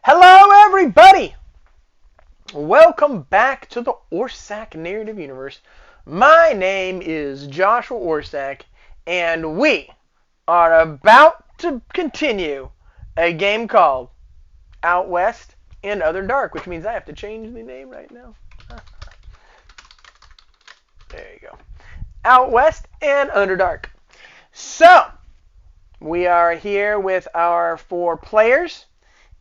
Hello everybody! Welcome back to the Orsak narrative universe. My name is Joshua Orsak, and we are about to continue a game called Out West and Underdark, which means I have to change the name right now. There you go. Out West and Underdark. So, we are here with our 4 players,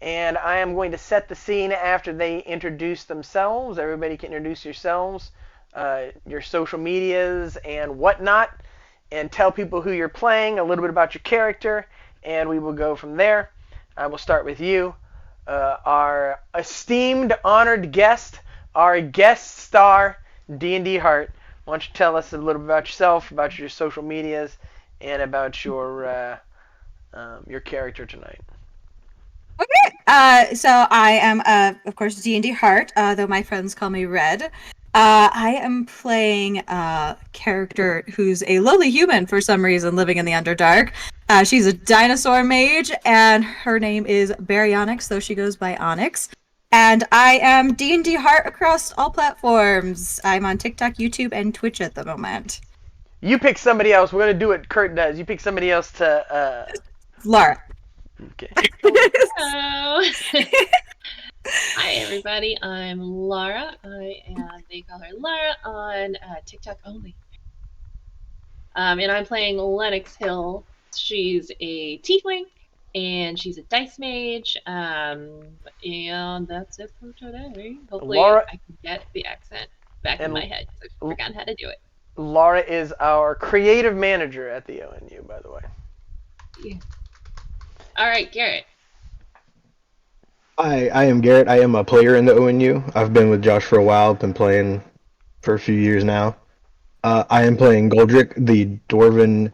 and I am going to set the scene after they introduce themselves. Everybody can introduce yourselves, your social medias, and whatnot, and tell people who you're playing, a little bit about your character, and we will go from there. I will start with you, our esteemed, honored guest, our guest star, DnDHart. Why don't you tell us a little bit about yourself, about your social medias, and about your character tonight. Okay. So I am, of course, DnDHart, though my friends call me Red. I am playing a character who's a lowly human for some reason living in the Underdark. She's a dinosaur mage, and her name is Baryonyx, though she goes by Onyx. And I am DnDHart across all platforms. I'm on TikTok, YouTube, and Twitch at the moment. You pick somebody else. We're gonna do what Kurt does. You pick somebody else to. Lara. Okay. Hello. Hi, everybody. I'm Lara. They call her Lara on TikTok only. And I'm playing Lennox Hill. She's a tiefling, and she's a dice mage. And that's it for today. Hopefully, Lara, I can get the accent back in my head. I've forgotten how to do it. Lara is our creative manager at the ONU, by the way. Yeah. All right, Garret. Hi, I am Garrett. I am a player in the ONU. I've been with Josh for a while. Been playing for a few years now. I am playing Goldrick, the Dwarven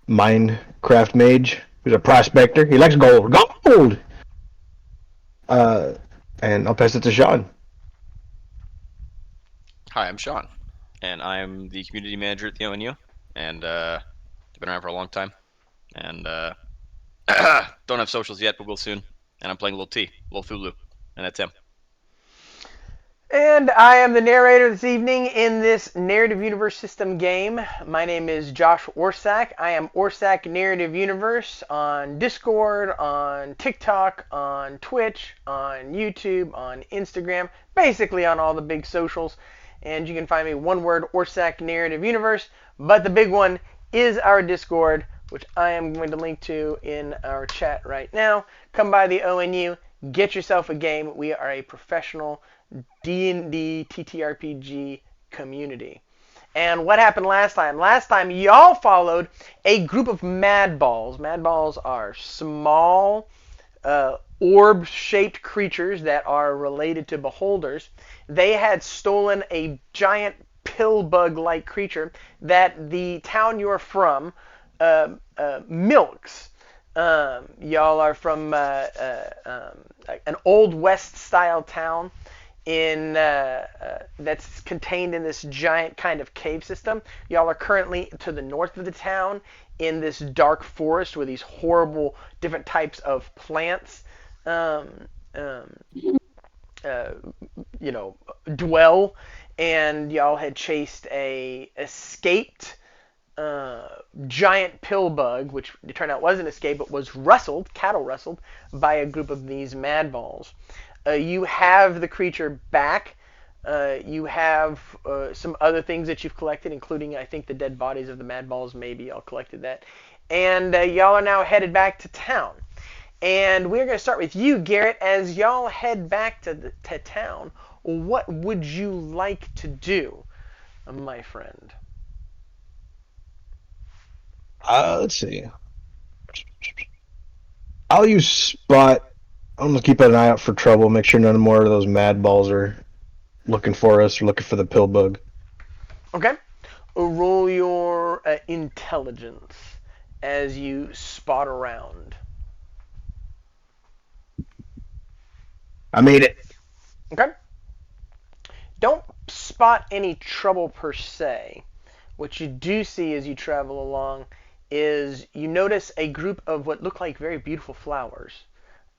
Minecraft mage, who's a prospector. He likes gold. Gold! Uh, and I'll pass it to Sean. Hi, I'm Sean, and I'm the community manager at the ONU, and I've been around for a long time, and don't have socials yet, but will soon. And I'm playing Lil T, Lil Thulu, and that's him. And I am the narrator this evening in this Narrative Universe System game. My name is Josh Orsak. I am Orsak Narrative Universe on Discord, on TikTok, on Twitch, on YouTube, on Instagram, basically on all the big socials. And you can find me one word, Orsak Narrative Universe. But the big one is our Discord, which I am going to link to in our chat right now. Come by the ONU, get yourself a game. We are a professional D&D TTRPG community. And what happened last time? Last time, y'all followed a group of mad balls. Mad balls are small, orb-shaped creatures that are related to beholders. They had stolen a giant pill bug-like creature that the town you're from milks. Y'all are from an old west style town that's contained in this giant kind of cave system. Y'all are currently to the north of the town in this dark forest where these horrible different types of plants dwell, and y'all had chased a escaped giant pill bug, which it turned out wasn't escaped, but was cattle rustled by a group of these mad balls. You have the creature back. You have some other things that you've collected, including, I think, the dead bodies of the mad balls. Maybe y'all collected that. And y'all are now headed back to town. And we're going to start with you, Garrett. As y'all head back to town, what would you like to do, my friend? Let's see. I'll use Spot. I'm gonna keep an eye out for trouble. Make sure none more of those mad balls are looking for us or looking for the pill bug. Okay. Roll your intelligence as you spot around. I made it. Okay. Don't spot any trouble per se. What you do see as you travel along is you notice a group of what look like very beautiful flowers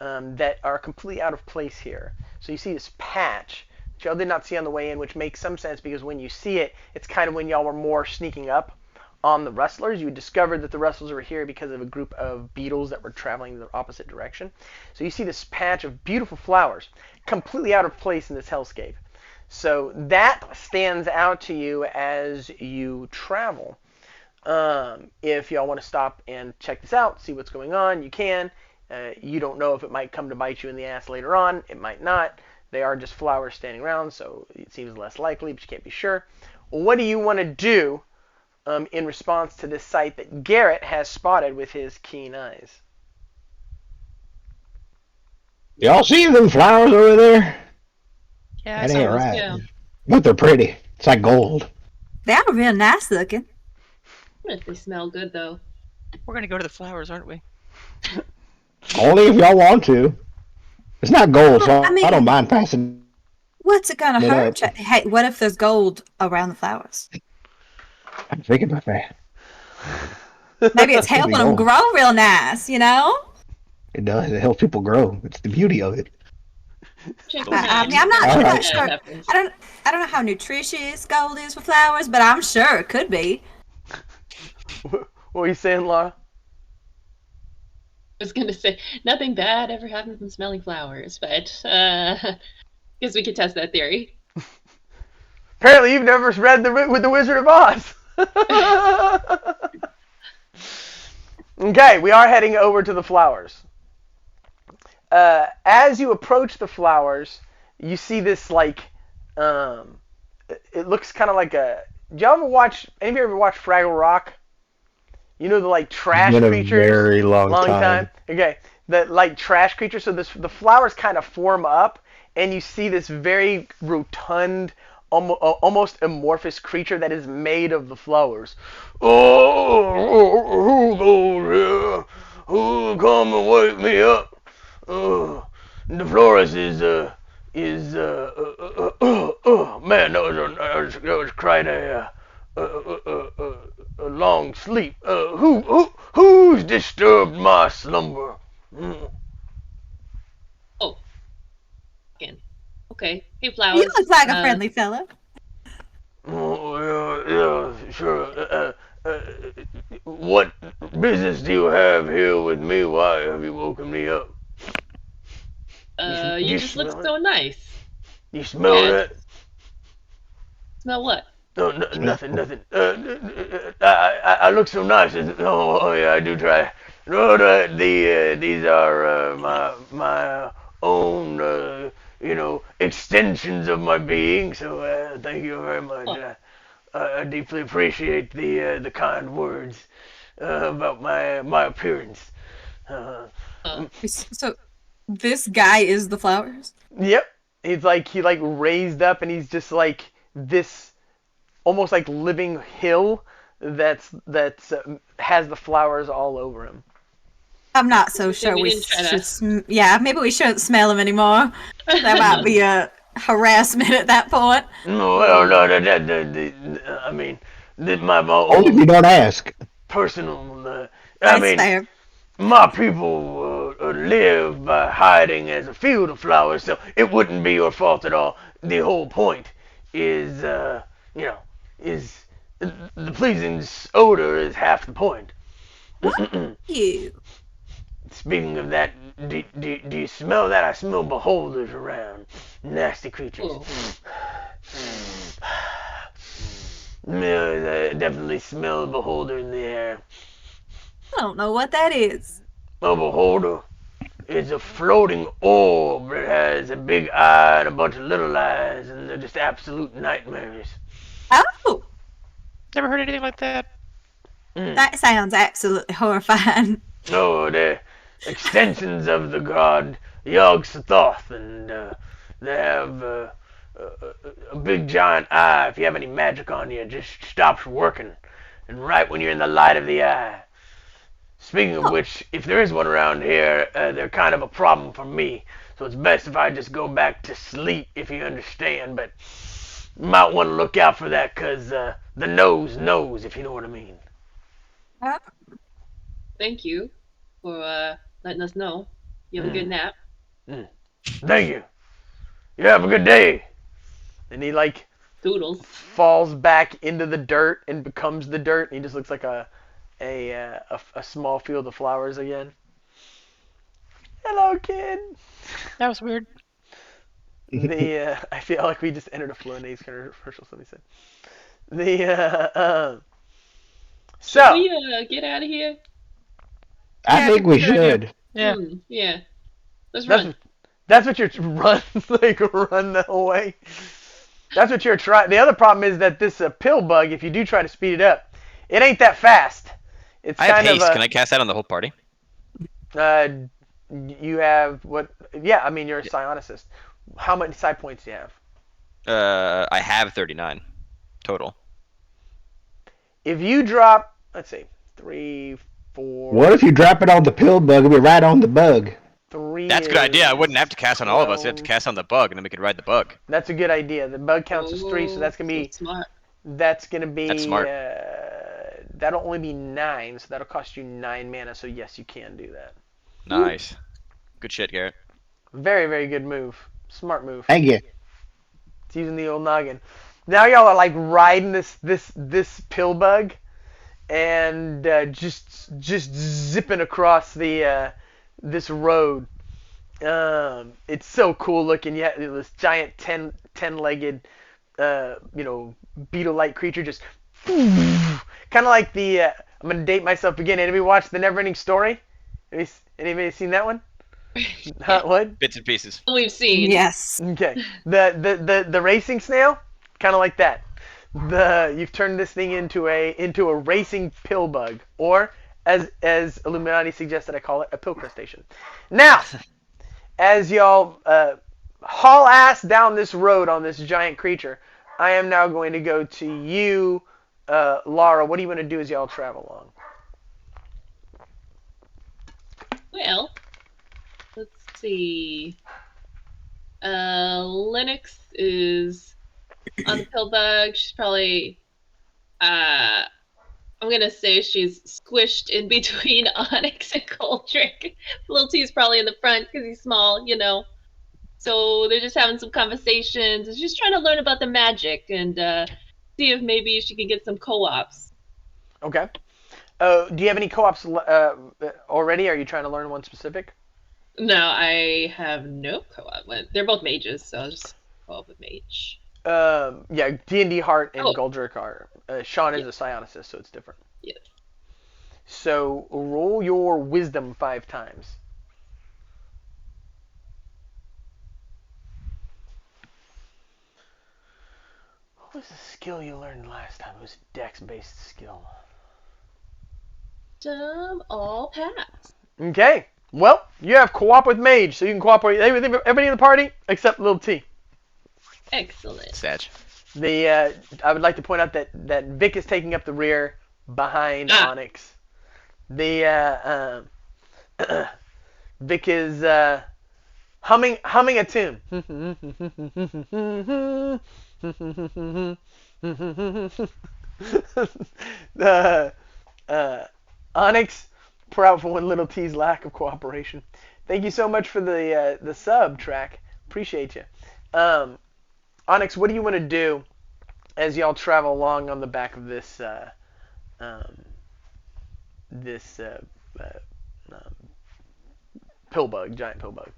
that are completely out of place here. So you see this patch y'all did not see on the way in, which makes some sense because when you see it, it's kind of when y'all were more sneaking up on the rustlers. You discovered that the rustlers were here because of a group of beetles that were traveling the opposite direction. So you see this patch of beautiful flowers, completely out of place in this hellscape. So that stands out to you as you travel. If y'all want to stop and check this out, see what's going on, you can. You don't know if it might come to bite you in the ass later on. It might not. They are just flowers standing around, so it seems less likely, but you can't be sure. What do you want to do in response to this sight that Garret has spotted with his keen eyes? Y'all see them flowers over there? Yeah, That ain't right. Yeah. But they're pretty. It's like gold. They are real nice looking. I wonder if they smell good though. We're gonna go to the flowers, aren't we? Only if y'all want to. It's not gold, so I mean- I don't mind passing. What's it gonna It hurt? up. Hey, what if there's gold around the flowers? I'm thinking about that. Maybe it's helping them gold. grow real nice, you know? It does. It helps people grow. It's the beauty of it. Check I them I out. mean, I'm not Alright. sure. I don't know how nutritious gold is for flowers, but I'm sure it could be. What were you saying, Laura? I was gonna say nothing bad ever happens from smelling flowers, but guess we could test that theory. Apparently, you've never read with the Wizard of Oz. Okay, we are heading over to the flowers. As you approach the flowers, you see this it looks kind of like a. Did y'all ever watch? Any of you ever watch Fraggle Rock? You know the trash It's been creatures. a very long time. Okay, the trash creatures. So the flowers kind of form up, and you see this very rotund, almost amorphous creature that is made of the flowers. Oh, who goes here? Who come and wake me up? The florist is man, that was quite a long sleep. Who's disturbed my slumber? Oh, again. Okay. Hey, You flowers. look like a friendly fella. Oh, yeah, sure. What business do you have here with me? Why have you woken me up? You you just look smell so nice. You smell Yeah. that? Smell what? No, nothing. I look so nice. Oh, yeah, I do try. No, these are my own, extensions of my being. So thank you very much. I deeply appreciate the kind words about my appearance. So, this guy is the flowers? Yep, he raised up, and he's just like this, almost like living hill that's has the flowers all over him. I'm not so sure we we didn't try to- should. Yeah, maybe we shouldn't smell him anymore. That might be a harassment at that point. No, well, no, I mean, my Only if you own don't ask. personal. I That's mean, fair. my people live by hiding as a field of flowers, so it wouldn't be your fault at all. The whole point is, is the pleasing odor is half the point. You. Speaking of that, do you smell that? I smell beholders around. Nasty creatures. Oh. Yeah, I definitely smell a beholder in the air. I don't know what that is. A beholder is a floating orb that has a big eye and a bunch of little eyes, and they're just absolute nightmares. Oh, Never heard anything like that. that sounds absolutely horrifying. No, they're extensions of the god Yog-Sothoth, and they have a big giant eye. If you have any magic on you, it just stops working, and right when you're in the light of the eye. Speaking of which, if there is one around here, they're kind of a problem for me, so it's best if I just go back to sleep, if you understand, but you might want to look out for that, because the nose knows, if you know what I mean. Thank you for letting us know. You have a good nap. Thank you. You have a good day. And he like Doodles. falls back into the dirt and becomes the dirt. And he just looks like a small field of flowers again. Hello, kid. That was weird. I feel like we just entered a Flonase commercial. Somebody said. So Should we get out of here? I think we should. Yeah. Yeah. Let's run. That's what you're run run the whole way. That's what you're trying. The other problem is that this pill bug, if you do try to speed it up, it ain't that fast. It's I have kind haste. of Can I cast that on the whole party? you have what? Yeah, I mean you're a psionicist. How many side points do you have? I have 39 total. If you drop, let's see, 3, 4. What if you drop it on the pill bug and we ride on the bug? 3. That's a good idea. I wouldn't have to cast on all of us. 12. We have to cast on the bug, and then we could ride the bug. That's a good idea. The bug counts as 3, so that's gonna be. Smart. That's gonna be. That's smart. That'll only be 9, so that'll cost you 9 mana. So yes, you can do that. Nice. Good shit, Garrett. Very, very good move. Smart move. Thank you. It's using the old noggin. Now y'all are like riding this pill bug, and just zipping across the this road. It's so cool looking. You have this giant 10-legged beetle-like creature just kind of like the. I'm gonna date myself again. Anybody watch The Neverending Story? Anybody seen that one? What? Bits and pieces. We've seen. Yes. Okay. The racing snail, kind of like that. You've turned this thing into a racing pill bug, or as Illuminati suggested, I call it a pill crustacean. Now, as y'all haul ass down this road on this giant creature, I am now going to go to you, Lara. What do you want to do as y'all travel along? Well, let's see. Linux is on the pill bug. She's probably, I'm gonna say she's squished in between Onyx and Goldrick. Little T's probably in the front because he's small, So they're just having some conversations. And she's trying to learn about the magic and see if maybe she can get some co-ops. Okay. Do you have any co-ops already? Are you trying to learn one specific? No, I have no co-op. They're both mages, so I'll just co-op with mage. Yeah, DnDHart and Oh. Goldrick are. Sean is a psionicist, so it's different. Yes. So roll your wisdom 5 times. What was the skill you learned last time? It was a dex-based skill. All pass. Okay. Well, you have co-op with mage, so you can cooperate with everybody in the party except Little T. Excellent. Sag. I would like to point out that Vic is taking up the rear behind Onyx. Vic is humming a tune. Onyx, proud for one Little T's lack of cooperation. Thank you so much for the sub track. Appreciate you. Onyx, what do you want to do as y'all travel along on the back of this pill bug, giant pill bug?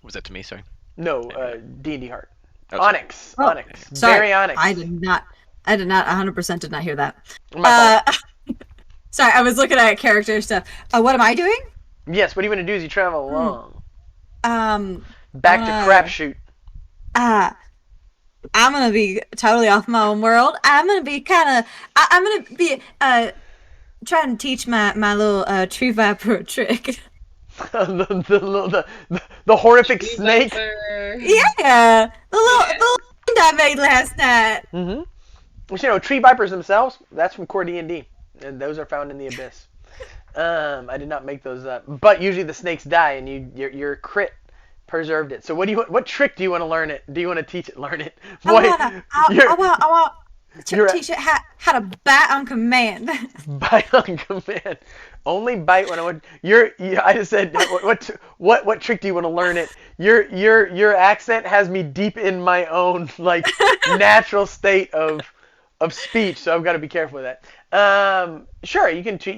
Was that to me? Sorry. No, DnDHart. Oh, sorry. Onyx. Oh, Onyx. Sorry, Very Onyx. I did not 100% did not hear that. My fault. Sorry, I was looking at character stuff. What am I doing? Yes, what do you want to do as you travel along? Back to crapshoot. I'm gonna be totally off my own world. I'm gonna be trying to teach my little tree viper a trick. the horrific snake. Yeah, the little I made last night. Mm-hmm. Well, tree vipers themselves, that's from core D&D, and those are found in the abyss. I did not make those up, but usually the snakes die, and your crit preserved it. So what trick do you want to learn it? Do you want to teach it? Learn it? Boy, I Teach it how to bat on command. Bite on command. Only bite when I want. I just said what trick do you want to learn it? Your accent has me deep in my own like natural state of speech, so I've got to be careful with that. Sure, you can. Do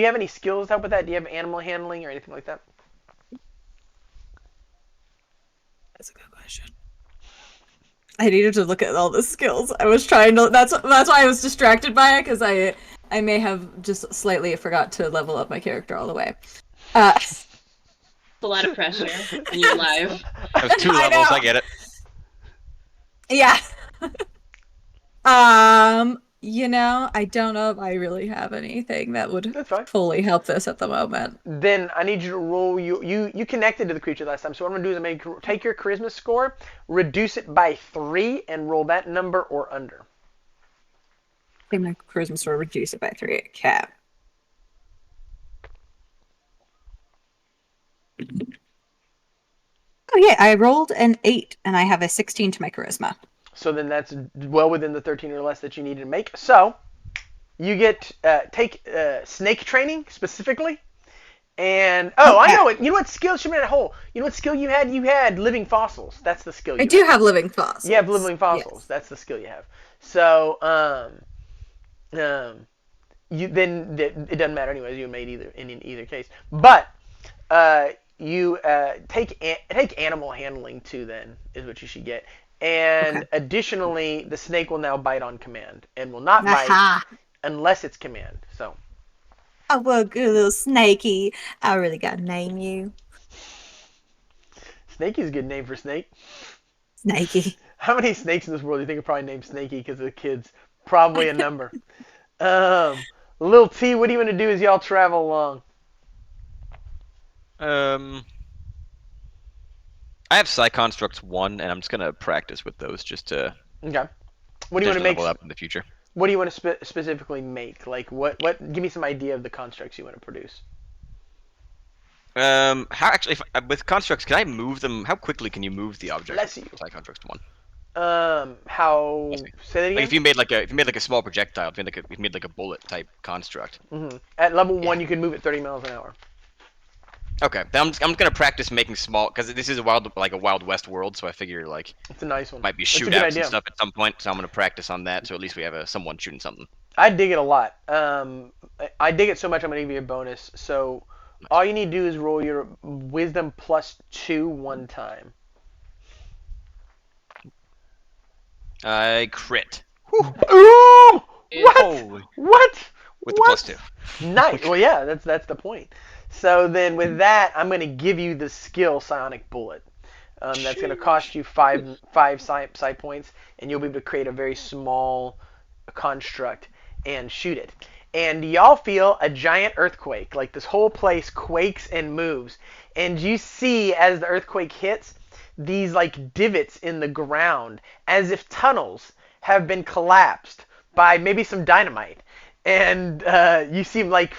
you have any skills to help with that? Do you have animal handling or anything like that? That's a good question. I needed to look at all the skills. I was trying to. That's why I was distracted by it, because I may have just slightly forgot to level up my character all the way. It's a lot of pressure when you're live. There's 2 levels. I get it. Yeah. I don't know if I really have anything that would fully help this at the moment. Then I need you to roll. You connected to the creature last time, so what I'm gonna do is take your charisma score, reduce it by 3, and roll that number or under. Take my charisma score, reduce it by 3. Okay. Oh yeah, I rolled an 8, and I have a 16 to my charisma. So then that's well within the 13 or less that you needed to make. So you get take snake training specifically, and I know it. You know what skill should be in a hole. You know what skill you had? You had living fossils. That's the skill. I do have living fossils. You have living fossils. Yes. That's the skill you have. So it doesn't matter anyways. You made in either case, but you take animal handling too. Then is what you should get. And additionally, the snake will now bite on command and will not bite unless it's command. So. Oh, well, good little Snakey. I really gotta name you. Snaky's a good name for snake. Snakey. How many snakes in this world do you think are probably named Snaky because of the kids? Probably a number. Lil T, what do you want to do as y'all travel along? I have Psi Constructs 1, and I'm just gonna practice with those just to. Okay. What do you want to make level up in the future? What do you want to specifically make? Like what? Give me some idea of the constructs you want to produce. How actually with constructs can I move them? How quickly can you move the object? Let's see. Psi Constructs 1. How? Say that again. Like if you made like a small projectile, if you made like a bullet type construct. Mm-hmm. At level 1, you can move at 30 miles an hour. Okay, then I'm gonna practice making small because this is a Wild West world, so I figure like it's a nice one. Might be shootouts and stuff at some point, so I'm gonna practice on that, so at least we have someone shooting something. I dig it a lot. I dig it so much I'm gonna give you a bonus. So all you need to do is roll your Wisdom +2 one time. I crit. Ooh! What? Holy. What? With what? the +2. Nice. Well, yeah, that's the point. So then with that, I'm going to give you the skill Psionic Bullet. That's going to cost you 5 psi points, and you'll be able to create a very small construct and shoot it. And y'all feel a giant earthquake. Like this whole place quakes and moves. And you see as the earthquake hits, these like divots in the ground, as if tunnels have been collapsed by maybe some dynamite. And you see like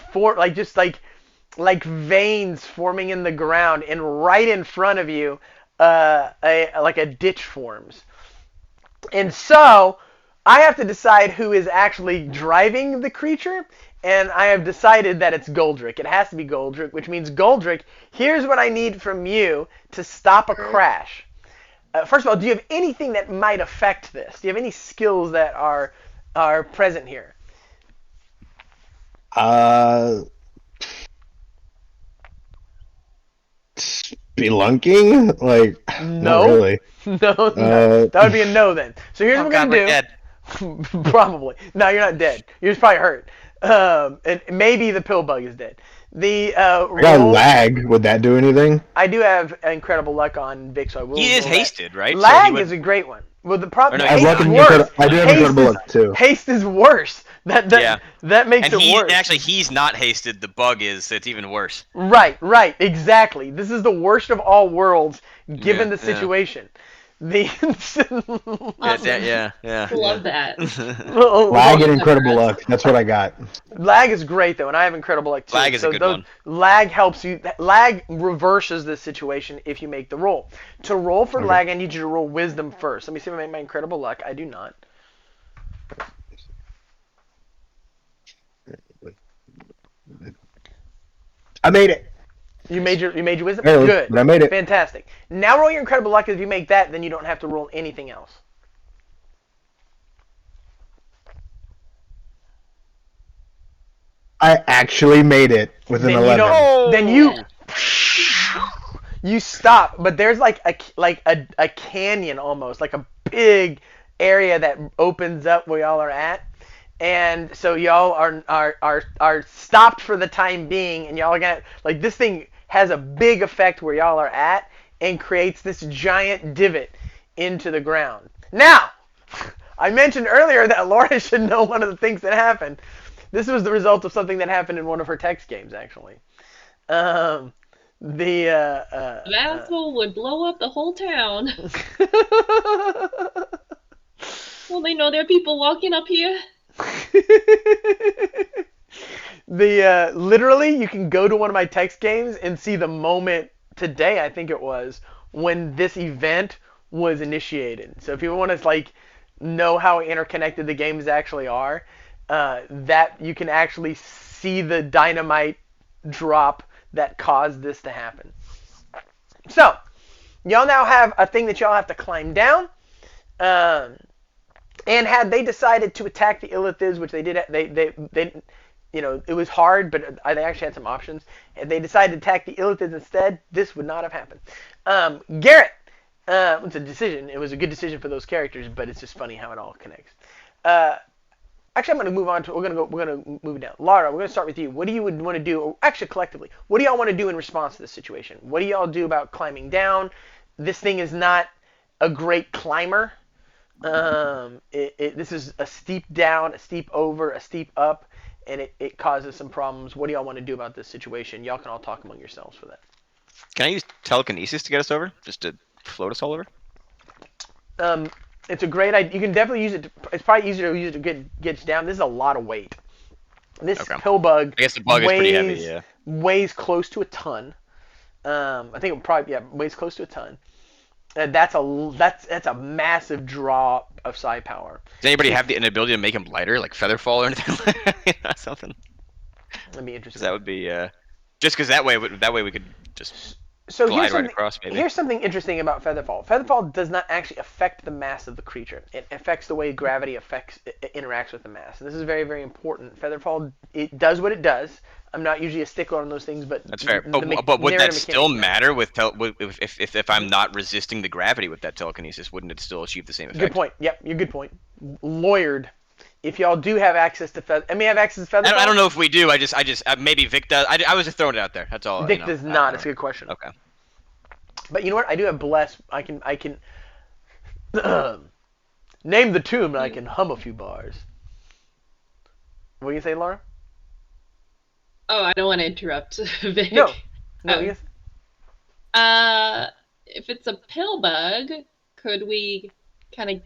veins forming in the ground, and right in front of you, a ditch forms. And so I have to decide who is actually driving the creature, and I have decided that it's Goldrick. It has to be Goldrick, which means Goldrick, here's what I need from you to stop a crash. First of all, do you have anything that might affect this? Do you have any skills that are present here? Spelunking? Like, No. Not really. No. That would be a no then. So here's what we're going to do. Dead. Probably. No, you're not dead. You're just probably hurt. And maybe the pill bug is dead. I got lag. Would that do anything? I do have incredible luck on Vic, so I will. He is hasted, right? Lag is a great one. Well, the problem no, haste is worse. I do have incredible luck too. Haste is worse. That makes it worse. Actually, he's not hasted. The bug is. It's even worse. Right. Exactly. This is the worst of all worlds, given the situation. Yeah. Love that. Lag and incredible luck. That's what I got. Lag is great though, and I have incredible luck too. Lag is a good one. Lag helps you. Lag reverses the situation if you make the roll. To roll for lag, I need you to roll Wisdom first. Let me see if I make my incredible luck. I do not. I made it. You made your wisdom? Barely, Good. but I made it. Fantastic. Now roll your incredible luck, because if you make that, then you don't have to roll anything else. I actually made it with an Then 11. you don't. Then you stop, but there's like a canyon almost, like a big area that opens up where y'all are at, and so y'all are stopped for the time being, and y'all are gonna like this thing has a big effect where y'all are at and creates this giant divot into the ground. Now, I mentioned earlier that Laura should know one of the things that happened. This was the result of something that happened in one of her text games, actually. The asshole would blow up the whole town. Well, they know there are people walking up here. Literally, you can go to one of my text games and see the moment today, I think it was, when this event was initiated. So if you want to like know how interconnected the games actually are, that you can actually see the dynamite drop that caused this to happen. So, y'all now have a thing that y'all have to climb down. And had they decided to attack the Illithids, which they did, they you know, it was hard, but they actually had some options. If they decided to attack the Illithids instead, this would not have happened. Garret, it's a decision. It was a good decision for those characters, but it's just funny how it all connects. Actually, I'm going to move on to. We're going to move down. Lara, we're going to start with you. What do you would want to do? Or actually, collectively, what do y'all want to do in response to this situation? What do y'all do about climbing down? This thing is not a great climber. This is a steep down, a steep over, a steep up, and it causes some problems. What do y'all want to do about this situation? Y'all can all talk among yourselves for that. Can I use telekinesis to get us over? Just to float us all over? It's a great idea. You can definitely use it. It's probably easier to use it to get you down. This is a lot of weight. This pill bug. I guess the bug is pretty heavy. Yeah. Weighs close to a ton. I think it probably weighs close to a ton. That's a massive draw of psi power. Does anybody have the ability to make him lighter, like Featherfall or anything? Something. That'd be interesting. That would be just because that way we could just glide right across. Maybe. Here's something interesting about Featherfall. Featherfall does not actually affect the mass of the creature. It affects the way gravity interacts with the mass. And this is very, very important. Featherfall, it does what it does. I'm not usually a stickler on those things, but that's fair. But would that still matter if I'm not resisting the gravity with that telekinesis? Wouldn't it still achieve the same effect? Good point. Yep, you're good point. Lawyered. If y'all do have access to Featherfall. I don't know if we do. I just maybe Vic does. I was just throwing it out there. That's all. Vic does not. It's a good question. Okay. But you know what? I do have bless. I can name the tune and I can hum a few bars. What do you say, Laura? Oh, I don't want to interrupt, Vic. No, yes. If it's a pill bug, could we kind of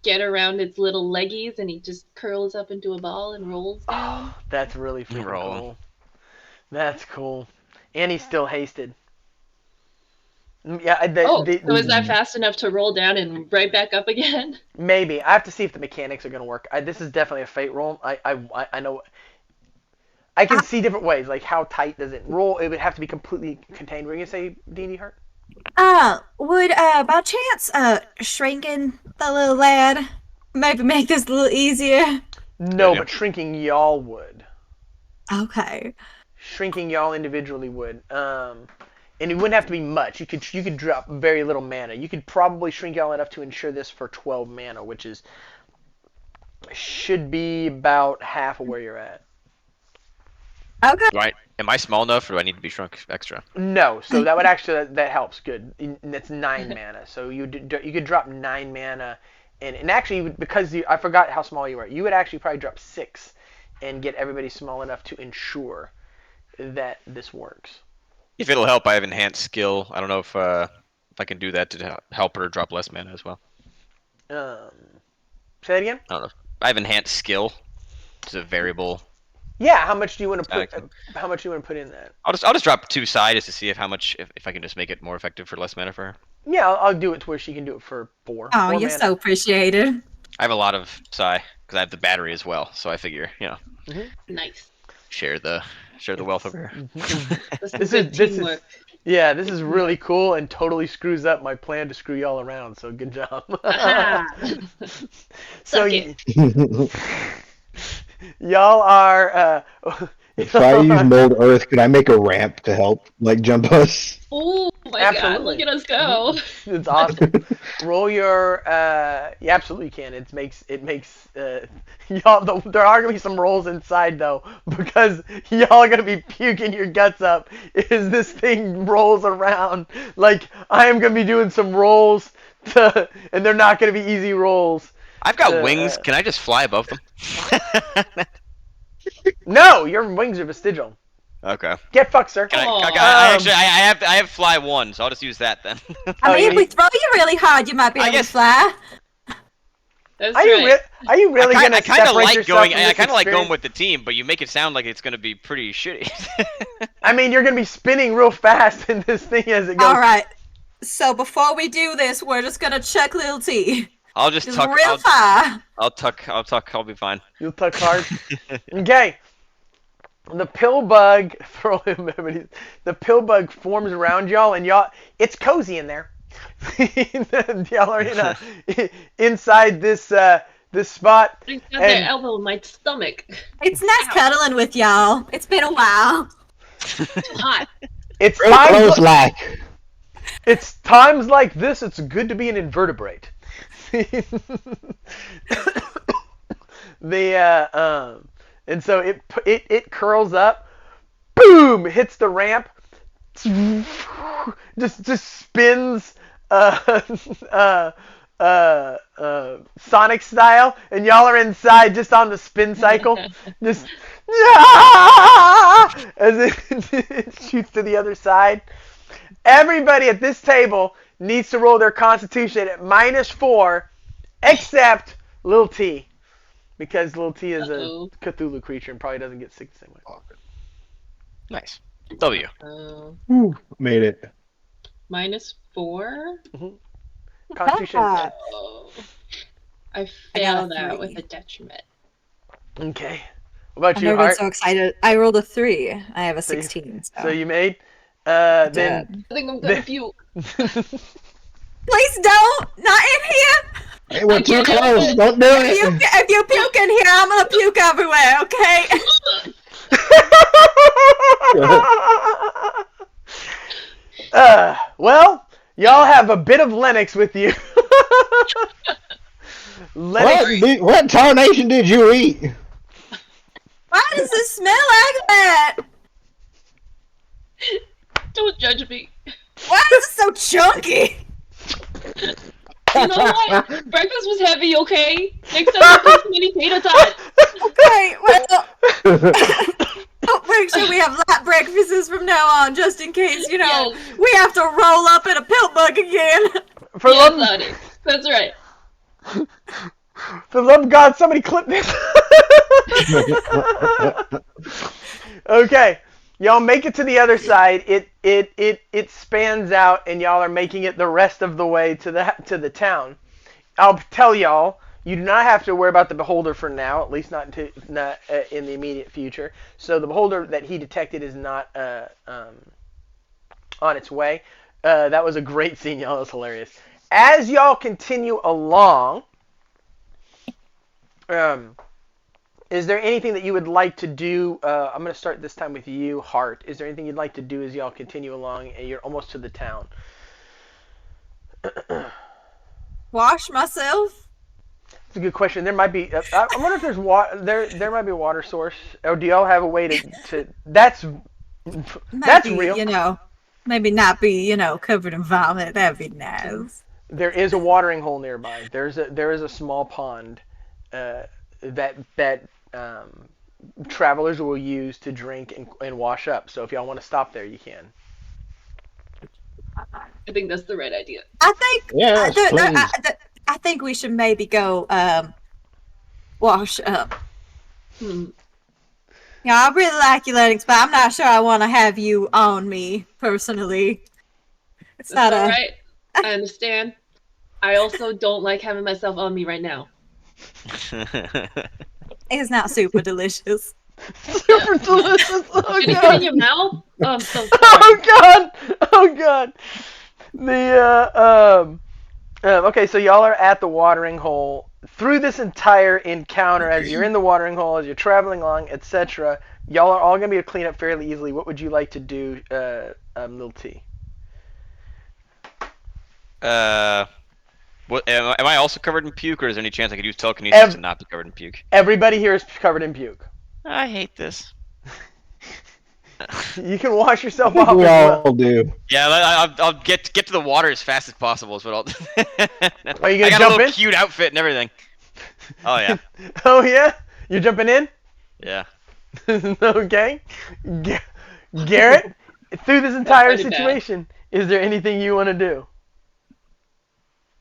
get around its little leggies and he just curls up into a ball and rolls down? Oh, that's really freaking cool. That's cool. And he's still hasted. Yeah. So is that fast enough to roll down and right back up again? Maybe. I have to see if the mechanics are going to work. This is definitely a fate roll. I know. I can see different ways, like how tight does it roll? It would have to be completely contained. Were you gonna say DnDHart? Would by chance shrinking the little lad maybe make this a little easier? No, but shrinking y'all would. Okay. Shrinking y'all individually would. And it wouldn't have to be much. You could drop very little mana. You could probably shrink y'all enough to ensure this for 12 mana, which should be about half of where you're at. Okay. Right. Am I small enough, or do I need to be shrunk extra? No. So that would actually that helps. Good. That's 9 mana. So you could drop 9 mana, and actually because I forgot how small you were, you would actually probably drop 6, and get everybody small enough to ensure that this works. If it'll help, I have enhanced skill. I don't know if I can do that to help her drop less mana as well. Say that again. I don't know. I have enhanced skill. It's a variable. Yeah, how much do you want to put? How much do you want to put in that? I'll just drop 2 side just to see if I can just make it more effective for less mana for her. Yeah, I'll do it to where she can do it for 4. Oh, 4 you're mana. so appreciated. I have a lot of psi because I have the battery as well. So I figure, Nice. share the wealth over here. That's This good is this teamwork. this is really cool and totally screws up my plan to screw y'all around. So good job. Aha! So Suck it. y'all are. If I use mold earth, could I make a ramp to help, like, jump us? Oh my Absolutely. god, look at us go. It's awesome. Roll your. You absolutely can. It makes. Y'all. There are gonna be some rolls inside though, because y'all are gonna be puking your guts up as this thing rolls around. Like I am gonna be doing some rolls and they're not gonna be easy rolls. I've got wings. Can I just fly above them? No, your wings are vestigial. Okay. Get fucked, sir. I have fly 1, so I'll just use that then. I mean, if we throw you really hard, you might be I able guess- to fly. That's Are you right. are you really gonna I kind of separate like yourself going. from I this kind of like going experience? with the team, but you make it sound like it's gonna be pretty shitty. I mean, you're gonna be spinning real fast in this thing as it goes. All right. So before we do this, we're just gonna check Lil T. I'll just Just tuck. real far. I'll tuck. I'll be fine. You'll tuck hard. Okay. The pill bug, throw him. The pill bug forms around y'all, and it's cozy in there. Y'all are inside this spot. He's got And- their elbow in my stomach. It's nice cuddling with y'all. It's been a while. Too hot. It's Real close, times, like. it's times like this. It's good to be an invertebrate. And so it curls up, boom, hits the ramp, just spins, Sonic style, and y'all are inside just on the spin cycle, just as it shoots to the other side. Everybody at this table needs to roll their Constitution at -4, except Lil T, because Lil T is Uh-oh. a Cthulhu creature and probably doesn't get sick the same way. Nice. W. Made it. -4. Constitution. Ah. Oh. I I got a failed that with 3. a detriment. Okay. What about I've you, never been Hart? so excited. I rolled a 3. I have a So you- 16. So, So you made. Good Then. job. I think I'm gonna puke. Please don't! Not in here! Hey, we're I too can't help close. it. Don't do it. If you puke in here, I'm gonna puke everywhere, okay? Well, y'all have a bit of Lennox with you. Lennox. What tarnation did you eat? Why does this smell like that? Don't judge me. Why is it so chunky? You know what? Breakfast was heavy, okay? Next time I put too many tater tots. Okay, well, I'll make sure we have light breakfasts from now on, just in case, Yes. we have to roll up in a pill bug again. For Yes, love, honey. That's right. for love of God, somebody clip this. Okay, y'all make it to the other side. It spans out, and y'all are making it the rest of the way to the town. I'll tell y'all, you do not have to worry about the beholder for now, at least not in the immediate future. So the beholder that he detected is not on its way. That was a great scene, y'all. It was hilarious. As y'all continue along, is there anything that you would like to do? I'm going to start this time with you, Hart. Is there anything you'd like to do as y'all continue along and you're almost to the town? Wash myself? That's a good question. There might be. I wonder if there's water. There might be a water source. Or do y'all have a way to? That's Maybe, real. maybe not be, covered in vomit. That'd be nice. There is a watering hole nearby. There is a small pond that travelers will use to drink and wash up. So if y'all want to stop there, you can. I think that's the right idea. I think Yes, please. I think we should maybe go wash up. Hmm. Yeah, I really like you, Lennox, but I'm not sure I want to have you on me personally. It's That's not all right. I understand. I also don't like having myself on me right now. It's not super delicious. Super delicious. Oh Did it get in god. your mouth? Oh, I'm so sorry. Oh god. Oh god. Okay, so y'all are at the watering hole. Through this entire encounter, as you're in the watering hole, as you're traveling along, etc., y'all are all gonna be able to clean up fairly easily. What would you like to do, Lil T? What am I also covered in puke, or is there any chance I could use telekinesis to not be covered in puke? Everybody here is covered in puke. I hate this. You can wash I yourself think off we as all well. do. Yeah, I'll get to the water as fast as possible. Is what I'll do. Are you gonna I got jump a little in? cute outfit and everything. Oh yeah, Oh yeah? You're jumping in? yeah. Okay. Garrett, through this entire pretty bad. situation, is there anything you want to do?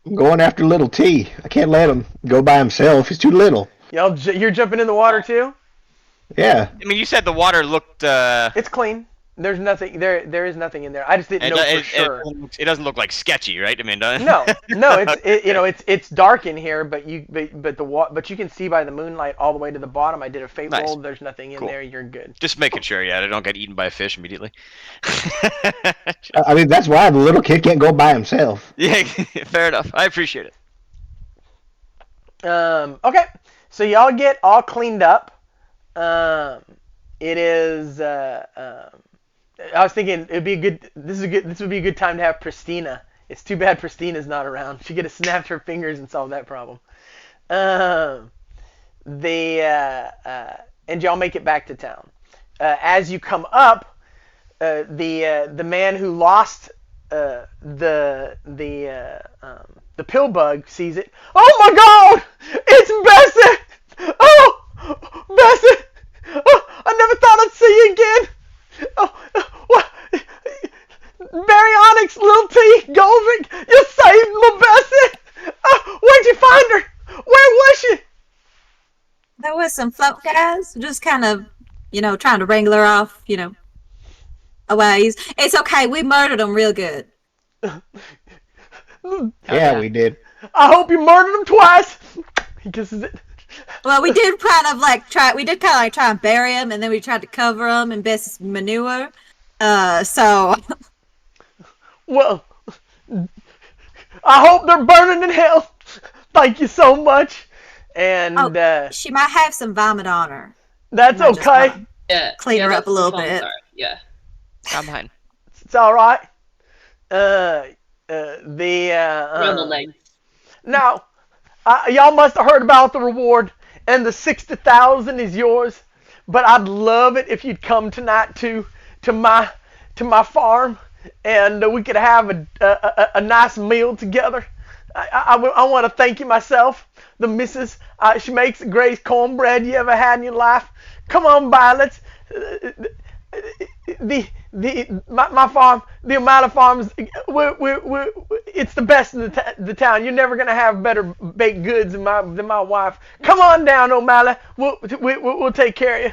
I'm going after little T. I can't let him go by himself. He's too little. You're jumping in the water too? Yeah. I mean, you said the water looked. It's clean. There's nothing there. There is nothing in there. I just didn't know for sure. It doesn't look like sketchy, right? I mean, No, it's dark in here, but you can see by the moonlight all the way to the bottom. I did a fate Nice. roll. There's nothing in Cool. there. You're good. Just making sure, yeah, I don't get eaten by a fish immediately. I mean, that's why the little kid can't go by himself. Yeah, fair enough. I appreciate it. Okay, so y'all get all cleaned up. It is. I was thinking it'd be a good. This would be a good time to have Pristina. It's too bad Pristina's not around. She could have snapped her fingers and solved that problem. And y'all make it back to town. As you come up, the man who lost the pill bug sees it. Oh my God! It's Bessie! Oh, Bessie! Oh, I never thought I'd see you again. Oh, what? Baryonyx, Lil T, Goldrick, you saved my Bessie! Oh, where'd you find her? Where was she? There was some float guys, just kind of, trying to wrangle her off, away. It's okay. We murdered them real good. Yeah, we did. I hope you murdered him twice. He kisses it. Well, we did kind of try and bury him, and then we tried to cover him in Bess's manure. So. Well, I hope they're burning in hell. Thank you so much. And she might have some vomit on her. That's okay. Yeah. Clean her up a little bit. Sorry. Yeah. I'm fine. It's all right. Around the legs. Now, y'all must have heard about the reward, and the 60,000 is yours. But I'd love it if you'd come tonight to my farm, and we could have a nice meal together. I want to thank you myself. The missus, she makes the greatest cornbread you ever had in your life. Come on by, let's. My farm, the O'Malley farms, it's the best in the town. You're never gonna have better baked goods than my wife. Come on down, O'Malley. We'll take care of you.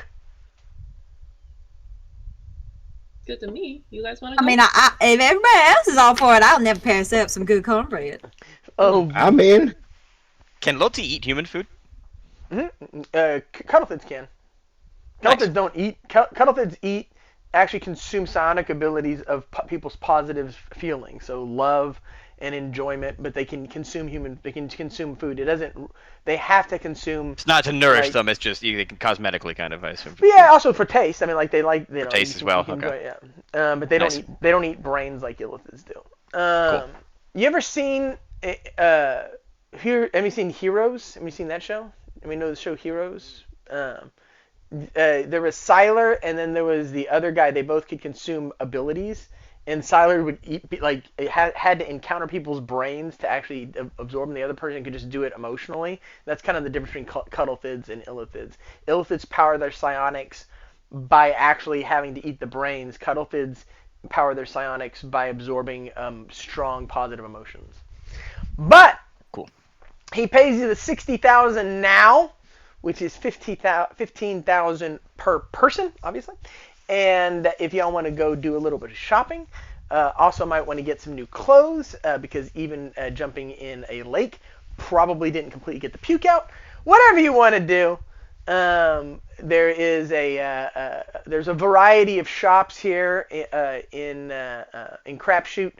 Good to me. You guys want to go? I mean, if everybody else is all for it, I'll never pass up some good cornbread. Oh, I'm in. Can Loti eat human food? Cuttlefids can. Cuttlefids don't eat. Cuttlefids actually consume psionic abilities of people's positive feelings, so love and enjoyment. But they can consume food. It doesn't. They have to consume. It's not to nourish them. It's just they can cosmetically kind of, I assume. But yeah, also for taste. I mean, like for taste as well. Okay. Enjoy, yeah. But they Nice. don't eat brains like illithids do. Cool. You ever seen have you seen Heroes? Have you seen that show? Have you know the show Heroes? There was Siler, and then there was the other guy. They both could consume abilities, and Siler would had to encounter people's brains to actually absorb them. The other person could just do it emotionally. That's kind of the difference between Cuttlefids and Illithids. Illithids power their psionics by actually having to eat the brains. Cuttlefids power their psionics by absorbing strong positive emotions. But Cool. He pays you the 60,000 now, which is 15,000 per person, obviously. And if y'all want to go do a little bit of shopping, also might want to get some new clothes because even jumping in a lake probably didn't completely get the puke out. Whatever you want to do. There is there's a variety of shops here in Crapshoot,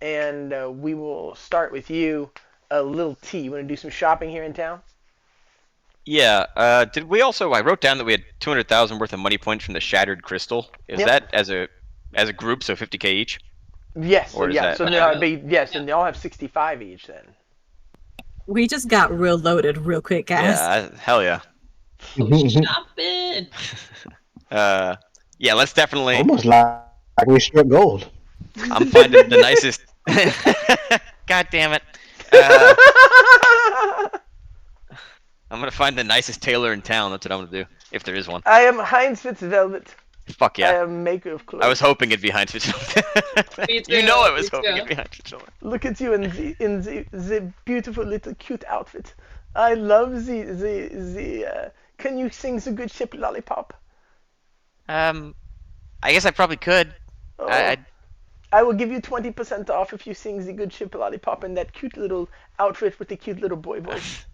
and we will start with you, Little T. You want to do some shopping here in town? Yeah. Did we also? I wrote down that we had 200,000 worth of money points from the Shattered Crystal. Is that as a group, so 50K each? Yes. Or is yeah. that- So now and they all have 65 each then. We just got real loaded real quick, guys. Yeah. Hell yeah. Shopping. Yeah. Let's definitely. Almost like we struck gold. I'm finding the nicest. God damn it. I'm gonna find the nicest tailor in town. That's what I'm gonna do, if there is one. I am Heinz Fitzvelvet. Fuck I yeah. am maker of clothes. I was hoping it'd be Heinz Fitzgerald. Me too, You know I was me hoping too. it'd be Heinz Fitzgerald. Look at you in the beautiful little cute outfit. I love the can you sing the good ship Lollipop? I guess I probably could. Oh, I I will give you 20% off if you sing the good ship Lollipop in that cute little outfit with the cute little boy voice.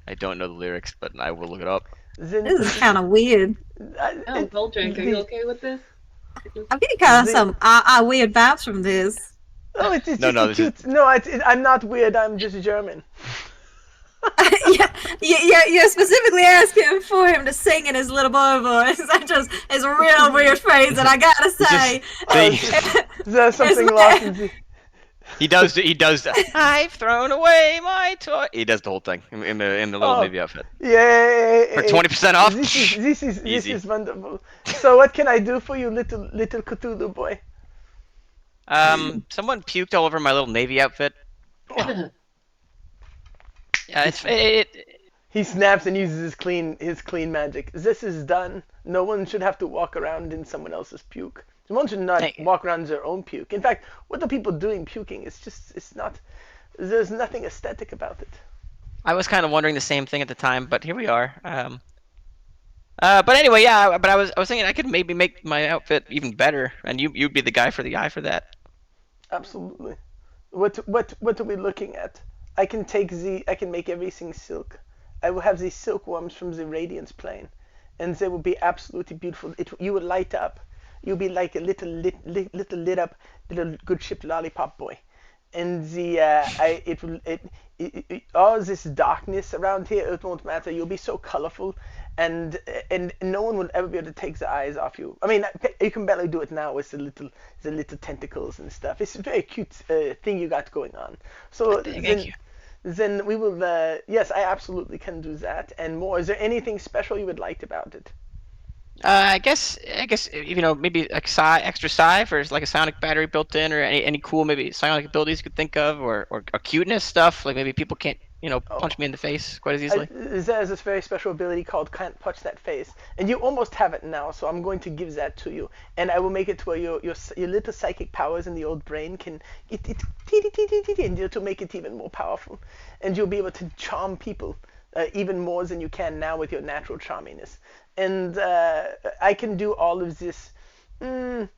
I don't know the lyrics, but I will look it up. Then, This is kind of weird. Oh, Goldrick, are you okay with this? I'm getting kind of some weird vibes from this. Oh, it's No, just no, a this cute. No, I'm not weird. I'm just German. You're specifically asking for him to sing in his little boy voice. That just is a real weird phrase, and I gotta say, There's something It's lost in the. He does. I've thrown away my toy. He does the whole thing in the little Oh. Navy outfit Yeah. for 20% off. This Easy. is wonderful. So what can I do for you, little Cthulhu boy? Someone puked all over my little Navy outfit. Yeah, He snaps and uses his clean magic. This is done. No one should have to walk around in someone else's puke. One should not Hey. walk around in their own puke. In fact, what are people doing puking? It's not. There's nothing aesthetic about it. I was kind of wondering the same thing at the time, but here we are. But anyway, yeah. But I was thinking I could maybe make my outfit even better, and you'd be the guy for the eye for that. Absolutely. What are we looking at? I can make everything silk. I will have these silkworms from the radiance plane, and they will be absolutely beautiful. You will light up. You'll be like a little lit up little good ship Lollipop boy, and all this darkness around here, it won't matter. You'll be so colorful, and no one will ever be able to take their eyes off you. I mean, you can barely do it now with the little tentacles and stuff. It's a very cute thing you got going on. So Thank you. Then we will. Yes, I absolutely can do that and more. Is there anything special you would like about it? I guess maybe like extra psi for like a sonic battery built in, or any cool maybe psionic abilities you could think of, or cuteness stuff, like maybe people can't punch me in the face quite as easily. There's this very special ability called Can't Punch That Face, and you almost have it now, so I'm going to give that to you, and I will make it to where your little psychic powers in the old brain can it and to make it even more powerful, and you'll be able to charm people even more than you can now with your natural charminess. And I can do all of this. You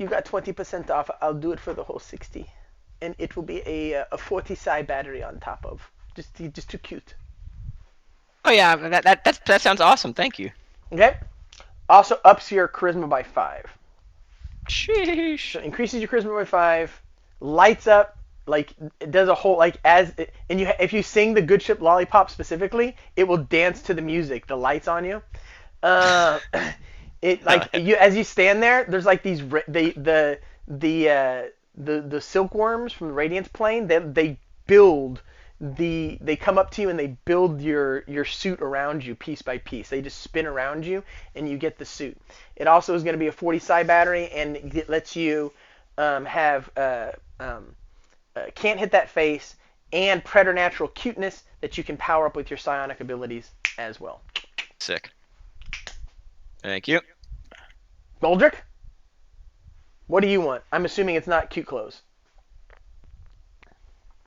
got 20% off. I'll do it for the whole 60, and it will be a 40 psi battery on top of. Just too cute. Oh yeah, that sounds awesome. Thank you. Okay. Also ups your charisma by 5. Sheesh. So increases your charisma by 5. Lights up. Like it does a whole if you sing the good ship Lollipop specifically, it will dance to the music, the lights on you. As you stand there, there's like these the silkworms from the radiance plane. They come up to you and they build your suit around you piece by piece. They just spin around you and you get the suit. It also is going to be a 40 psi battery, and it lets you can't hit that face, and preternatural cuteness that you can power up with your psionic abilities as well. Sick. Thank you. Goldrick, what do you want? I'm assuming it's not cute clothes.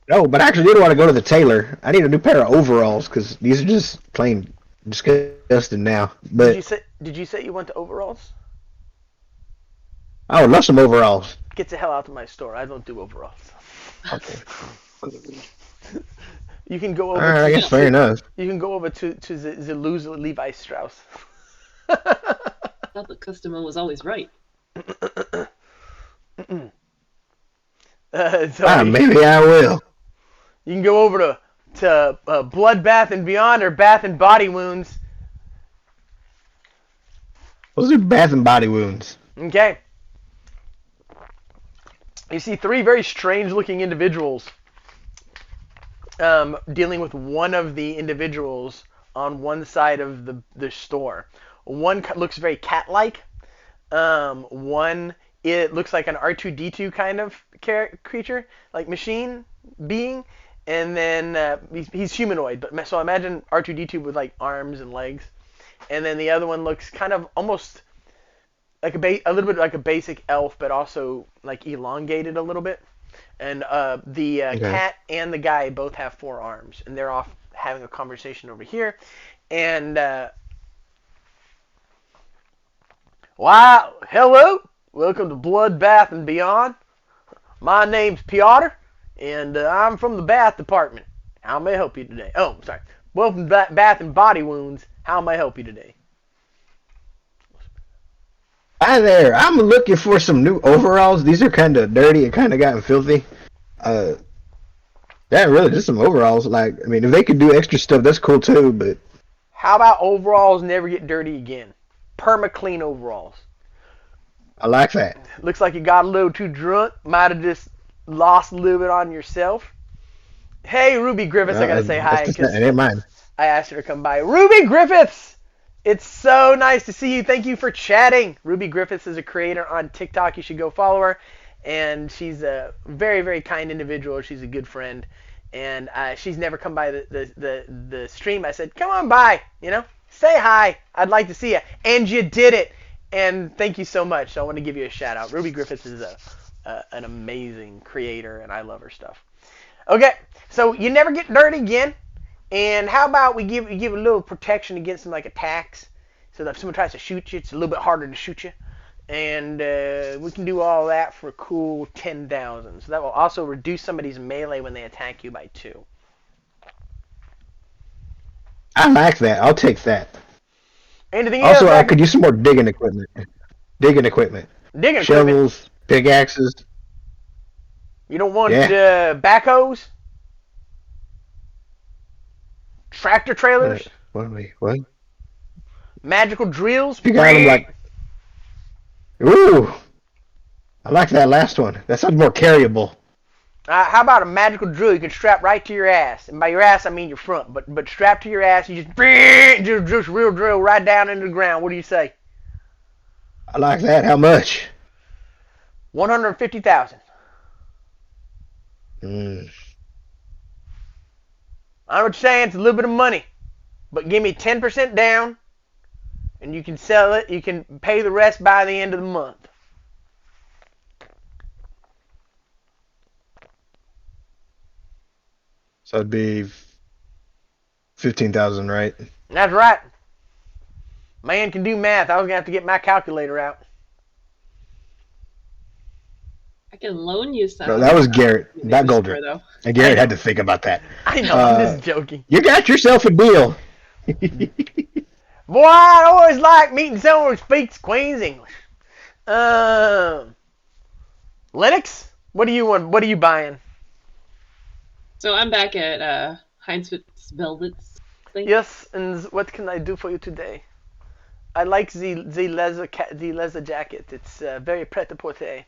No, but I actually did want to go to the tailor. I need a new pair of overalls because these are just plain disgusting now. But Did you say you want the overalls? I would love some overalls. Get the hell out of my store. I don't do overalls. Okay. You can go All over right, I to guess fair enough. you can go over to the loser Levi Strauss. I thought the customer was always right. So Maybe I will. you can go over to Bloodbath and Beyond or Bath and Body Wounds. Those are bath and body wounds. Okay. You see three very strange-looking individuals dealing with one of the individuals on one side of the store. One looks very cat-like. One, it looks like an R2-D2 kind of creature, like machine being. And then he's humanoid, but so imagine R2-D2 with like arms and legs. And then the other one looks kind of almost like a little bit like a basic elf, but also like elongated a little bit. And the Okay. cat and the guy both have 4 arms, and they're off having a conversation over here. And wow, hello, welcome to Bloodbath and Beyond. My name's Piotr, and I'm from the Bath Department. How may I help you today? Oh, sorry. Welcome to Bath and Body Wounds. How may I help you today? Hi there. I'm looking for some new overalls. These are kind of dirty and kind of gotten filthy. Yeah, really, just some overalls. Like, I mean, if they could do extra stuff, that's cool too. But How about overalls never get dirty again? Perma-clean overalls. I like that. Looks like you got a little too drunk. Might have just lost a little bit on yourself. Hey, Ruby Griffiths, I gotta say hi It because ain't mine. I asked her to come by. Ruby Griffiths! It's so nice to see you. Thank you for chatting. Ruby Griffiths is a creator on TikTok. You should go follow her. And she's a very, very kind individual. She's a good friend. And she's never come by the stream. I said, come on by, say hi. I'd like to see you. And you did it. And thank you so much. So I want to give you a shout out. Ruby Griffiths is an amazing creator, and I love her stuff. Okay, so you never get dirty again. And how about we give a little protection against some like attacks, so that if someone tries to shoot you, it's a little bit harder to shoot you. And we can do all that for a cool 10,000. So that will also reduce somebody's melee when they attack you by 2. I like that. I'll take that. Anything Also, else? I could use some more digging equipment. Digging equipment. Digging equipment. Shovels, pickaxes. You don't want Yeah. backhoes? Tractor trailers? What? Magical drills? You got them like. Ooh! I like that last one. That sounds more carryable. How about a magical drill you can strap right to your ass? And by your ass, I mean your front. But strap to your ass, you just real drill right down into the ground. What do you say? I like that. How much? 150,000. Mm. I know what you're saying. It's a little bit of money. But give me 10% down, and you can sell it. You can pay the rest by the end of the month. So it'd be 15,000, right? That's right. Man can do math. I was going to have to get my calculator out. I can loan you some. No, that was Garret, not Golden. Goldrick. And Garret had to think about that. I know, I'm just joking. You got yourself a deal. Boy, I always like meeting someone who speaks Queen's English. Linux, what do you want? What are you buying? So I'm back at Heinz Velvet's thing. Yes, and what can I do for you today? I like the leather jacket. It's very pret-a-porter.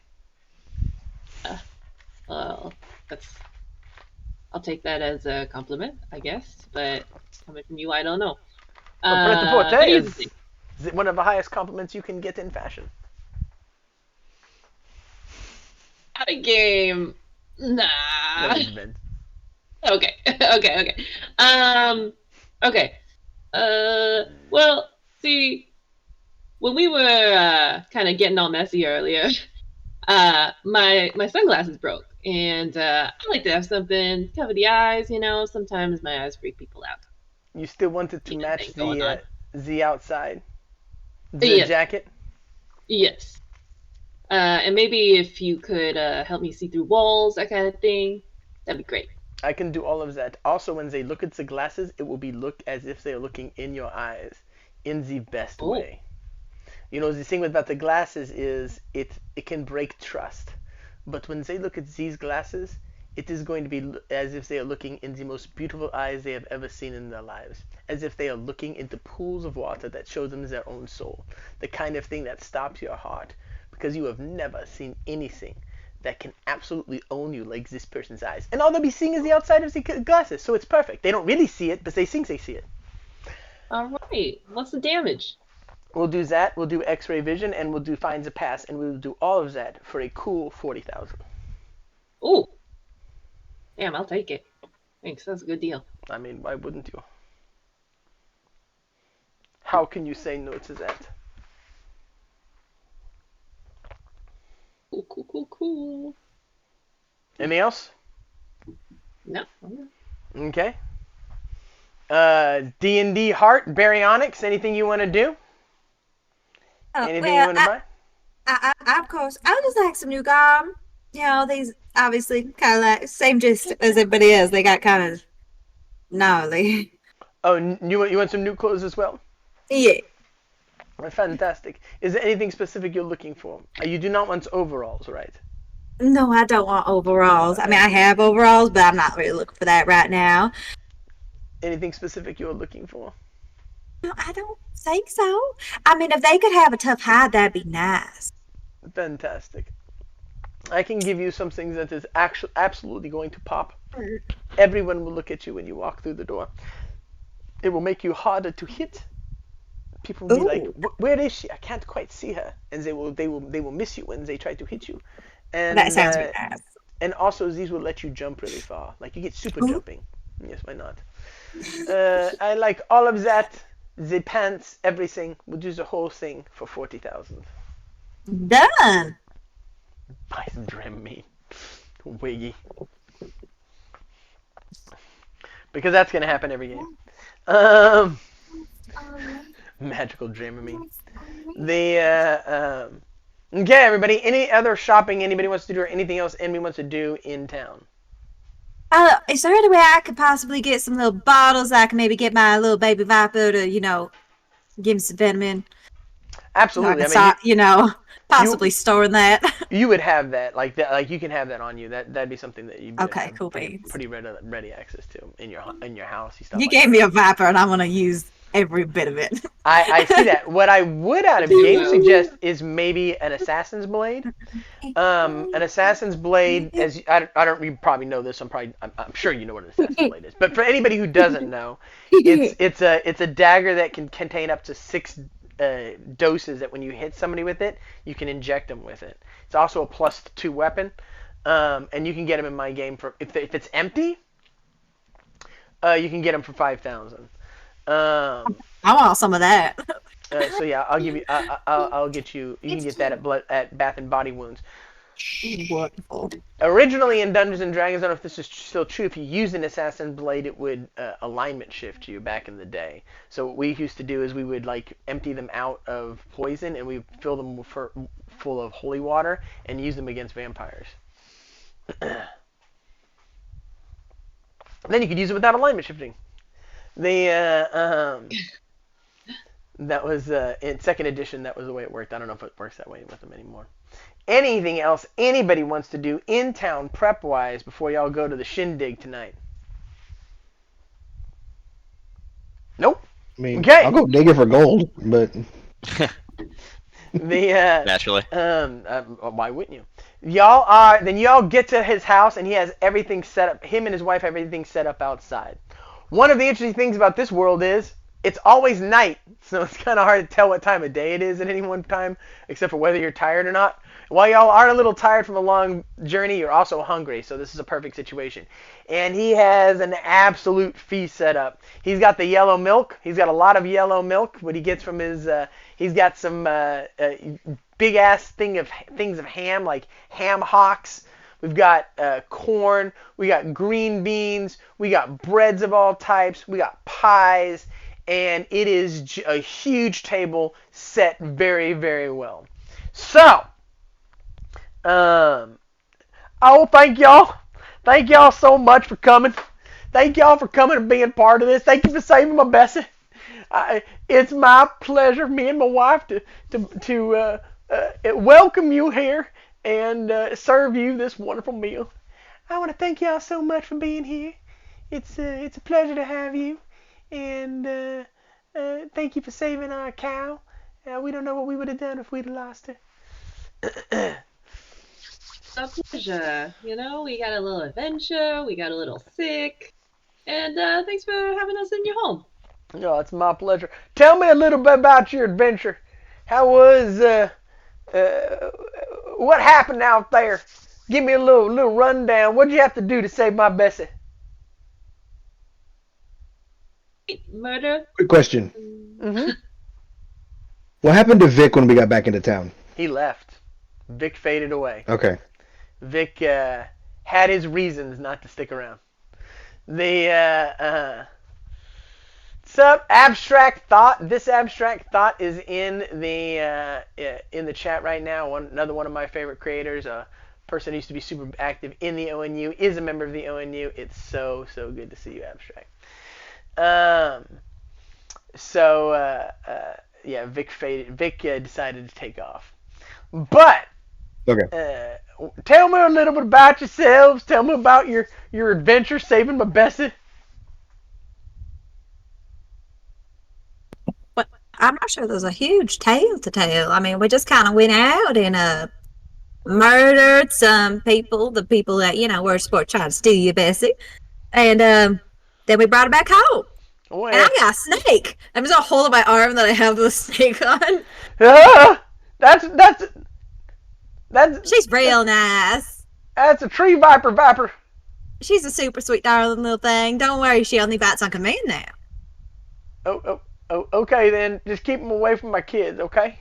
Well, I'll take that as a compliment, I guess. But coming from you, I don't know. Pret-a-porter here's the is thing. one of the highest compliments you can get in fashion. Out of game. Nah. Okay. Okay. Well, see, when we were kind of getting all messy earlier, my sunglasses broke, and I like to have something to cover the eyes. Sometimes my eyes freak people out. You still wanted to match thing going on. the outside, the Yes. jacket. Yes. And maybe if you could help me see through walls, that kind of thing, that'd be great. I can do all of that. Also, when they look at the glasses, it will be look as if they are looking in your eyes in the best Oh. way. You know, the thing about the glasses is it can break trust. But when they look at these glasses, it is going to be as if they are looking in the most beautiful eyes they have ever seen in their lives. As if they are looking into pools of water that show them their own soul. The kind of thing that stops your heart because you have never seen anything that can absolutely own you like this person's eyes. And all they'll be seeing is the outside of the glasses, so it's perfect. They don't really see it, but they think they see it. All right. What's the damage? We'll do that. We'll do X-ray vision, and we'll do finds a pass, and we'll do all of that for a cool 40,000. Ooh. Damn, I'll take it. Thanks. That's a good deal. I mean, why wouldn't you? How can you say no to that? Cool. Anything else? No. Okay. DnDHart, Baryonyx, anything you want to do? Anything you want to buy? I of course, I would just like some new garb. You know, these obviously kind of like same gist as everybody else. They got kind of gnarly. Oh, you want some new clothes as well? Yeah. Fantastic. Is there anything specific you're looking for? You do not want overalls, right? No, I don't want overalls. I mean, I have overalls, but I'm not really looking for that right now. Anything specific you're looking for? No, I don't think so. I mean, if they could have a tough hide, that'd be nice. Fantastic. I can give you some things that is actually absolutely going to pop. Everyone will look at you when you walk through the door. It will make you harder to hit. People will be like, "Where is she? I can't quite see her," and they will miss you when they try to hit you. And That sounds really nice. And also, these will let you jump really far. Like you get super jumping. Yes, why not? I like all of that. The pants, everything. We'll do the whole thing for 40,000. Done. Buy some Dramamine. Wiggy. Because that's gonna happen every game. Magical Dramamine. Okay, everybody. Any other shopping anybody wants to do, or anything else anybody wants to do in town? Is there any way I could possibly get some little bottles I can maybe get my little baby viper to, give him some venom in? Absolutely. I mean, possibly storing that. You would have that, like that, like you can have that on you. That'd be something that you'd okay, have cool, pretty ready access to in your house. You gave me a viper, and I'm gonna use every bit of it. I see that. What I would out of game suggest is maybe an assassin's blade. An assassin's blade, as you probably know this. I'm sure you know what an assassin's blade is. But for anybody who doesn't know, it's a dagger that can contain up to 6 doses. That when you hit somebody with it, you can inject them with it. It's also a +2 weapon, and you can get them in my game for if it's empty. You can get them for 5,000. I want some of that. So yeah, I'll give you. I'll get you. You can get that at Bath and Body Wounds. Wonderful. Originally in Dungeons and Dragons, I don't know if this is still true. If you used an assassin blade, it would alignment shift you back in the day. So what we used to do is we would empty them out of poison and we fill them full of holy water and use them against vampires. Then you could use it without alignment shifting. That was in 2nd edition. That was the way it worked. I don't know if it works that way with them anymore. Anything else anybody wants to do in town prep wise before y'all go to the shindig tonight? Nope. I mean, okay. I'll go digging for gold, but naturally. Why wouldn't you? Y'all get to his house and he has everything set up. Him and his wife have everything set up outside. One of the interesting things about this world is it's always night, so it's kind of hard to tell what time of day it is at any one time, except for whether you're tired or not. While y'all are a little tired from a long journey, you're also hungry, so this is a perfect situation. And he has an absolute feast set up. He's got the yellow milk. He's got a lot of yellow milk. What he gets from his, he's got some big ass things of ham, like ham hocks. We've got corn. We got green beans. We got breads of all types. We got pies. And it is a huge table set very, very well. So, thank y'all Thank y'all so much for coming. Thank y'all for coming and being part of this. Thank you for saving my Bessie. It's my pleasure, me and my wife, to welcome you here and serve you this wonderful meal. I want to thank y'all so much for being here. It's a pleasure to have you, and thank you for saving our cow. We don't know what we would have done if we'd have lost her. A pleasure. You know, we got a little adventure, we got a little sick, and thanks for having us in your home. No, it's my pleasure. Tell me a little bit about your adventure. How was what happened out there? Give me a little rundown. What'd you have to do to save my Bessie? Murder? Quick question. Mm-hmm. What happened to Vic when we got back into town? He left. Vic faded away. Okay. Vic had his reasons not to stick around. Abstract thought. This abstract thought is in the chat right now. Another one of my favorite creators, a person who used to be super active in the ONU, is a member of the ONU. It's so good to see you, Abstract. Yeah, Vic faded. Vic decided to take off. But Okay. tell me a little bit about yourselves. Tell me about your adventure saving my Bessie. But I'm not sure there's a huge tale to tell. I mean, we just kind of went out and murdered some people, the people that, were supposed to try to steal you, Bessie. And then we brought her back home. Well, And I got a snake. I'm just a hole in my arm that I have the snake on. That's She's real nice. That's a tree viper. She's a super sweet, darling little thing. Don't worry, she only bites on command now. Oh, okay then. Just keep them away from my kids, okay?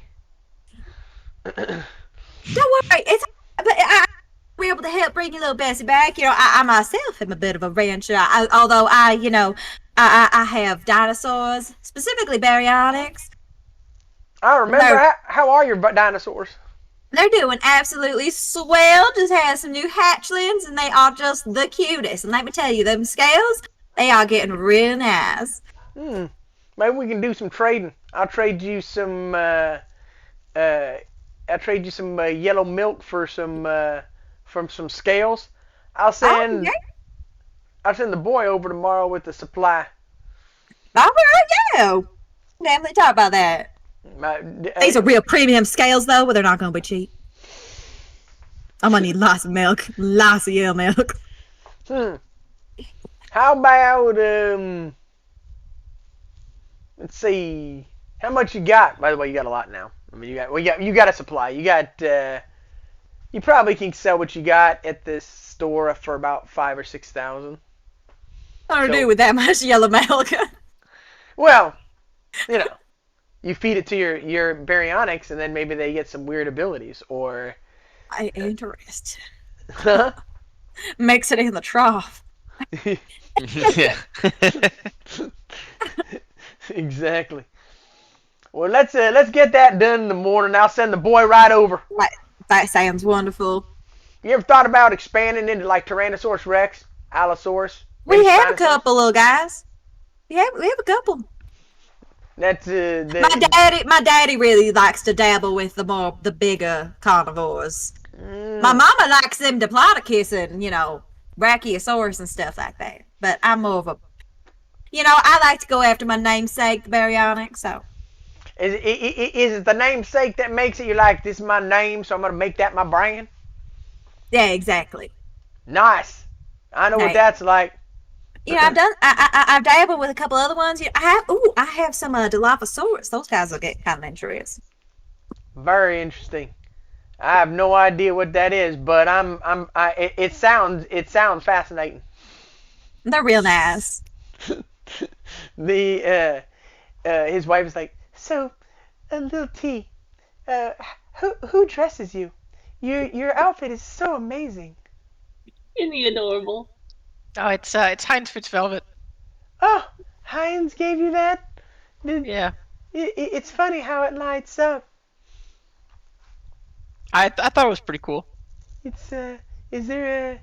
Don't worry, but I'll be able to help bring your little Bessie back. I myself am a bit of a rancher. Although I have dinosaurs, specifically baryonyx. I remember. How are your dinosaurs? They're doing absolutely swell. Just had some new hatchlings, and they are just the cutest. And let me tell you, them scales, they are getting real nice. Maybe we can do some trading. I'll trade you some. Yellow milk for from some scales. I'll send the boy over tomorrow with the supply. All right, yeah. Definitely talk about that. These are real premium scales, though, but they're not going to be cheap. I'm going to need lots of milk. Lots of yellow milk. How about, let's see, how much you got? By the way, you got a lot now. I mean, you got a supply. You probably can sell what you got at this store for about 5,000 or 6,000. I don't do with that much yellow milk. Well, you feed it to your baryonyx, and then maybe they get some weird abilities, or... I interest. Mix it in the trough. Yeah. Exactly. Well, let's get that done in the morning. I'll send the boy right over. That sounds wonderful. You ever thought about expanding into like Tyrannosaurus Rex, Allosaurus? We have a couple little guys. We have a couple. That's my daddy really likes to dabble with the bigger carnivores. My mama likes them Diplodocus and Brachiosaurus and stuff like that. But I'm more of a I like to go after my namesake, the baryonyx. So is it the namesake that makes it? You're like, this is my name, so I'm gonna make that my brand. Yeah, exactly. Nice. I know what that's like. I've dabbled with a couple other ones. I have some Dilophosaurus. Those guys will get kind of interesting. Very interesting. I have no idea what that is, but it sounds fascinating. They're real nice. His wife is like, so, little T, who dresses you? Your outfit is so amazing. Isn't he adorable? Oh, it's Heinz Fitzvelvet. Oh, Heinz gave you that? Yeah. It's funny how it lights up. I thought it was pretty cool. It's is there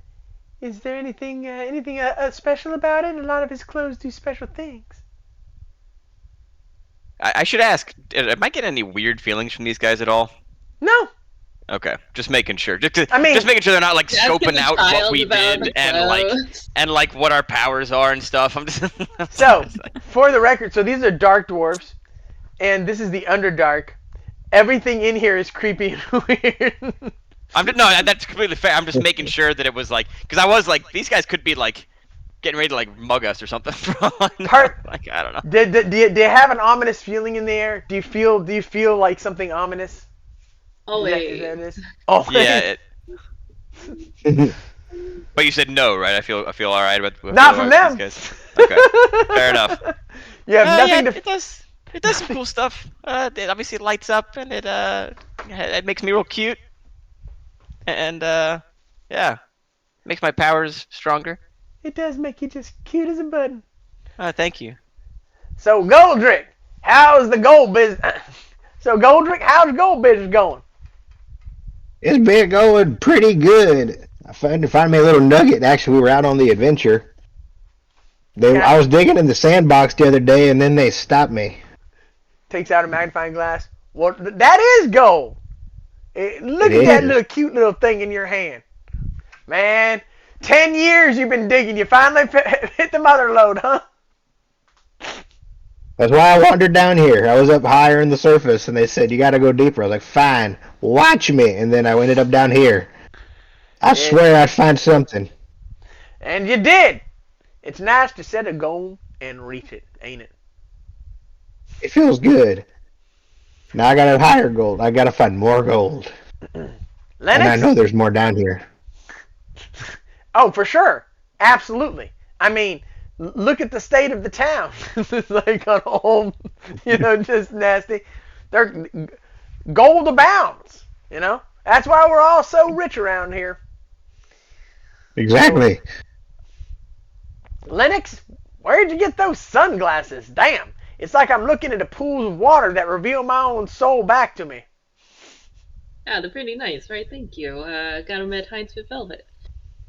Is there anything special about it? A lot of his clothes do special things. I should ask, am I getting any weird feelings from these guys at all? No, Okay, just making sure. I mean- just making sure they're not like Asking scoping the out what child we about did clothes. and like what our powers are and stuff. I'm just So, for the record, so these are dark dwarves, and this is the Underdark. Everything in here is creepy and weird. no, that's completely fair. I'm just making sure that it was like, because I was like, these guys could be like getting ready to like mug us or something. Like I don't know. Do you have an ominous feeling in the air? Do you feel like something ominous? Always. Is that it is? Oh Yeah. But you said no, right? I feel all right with Not from them. these guys. Okay, fair enough. You have nothing to. It does some cool stuff. It obviously lights up and it makes me real cute. And yeah, makes my powers stronger. It does make you just cute as a button. Thank you. So Goldrick, how's the gold business? So Goldrick, how's the gold business going? It's been going pretty good. I found me a little nugget. Actually, we were out on the adventure. I was digging in the sandbox the other day, and then they stopped me. Takes out a magnifying glass. Well, that is gold. Look at that little cute little thing in your hand. Man, 10 years you've been digging. You finally hit the mother lode, huh? That's why I wandered down here. I was up higher in the surface, and they said, you got to go deeper. I was like, fine, watch me. And then I ended up down here. I swear I'd find something. And you did. It's nice to set a goal and reach it, ain't it? It feels good. Now I got to have higher gold. I got to find more gold. Lennox? And I know there's more down here. Oh, for sure. Absolutely. I mean, look at the state of the town. It's like on home, just nasty. Gold abounds, That's why we're all so rich around here. Exactly. Lennox, where'd you get those sunglasses? Damn. It's like I'm looking into pools of water that reveal my own soul back to me. Yeah, they're pretty nice, right? Thank you. Got them at Heinz Fit Velvet.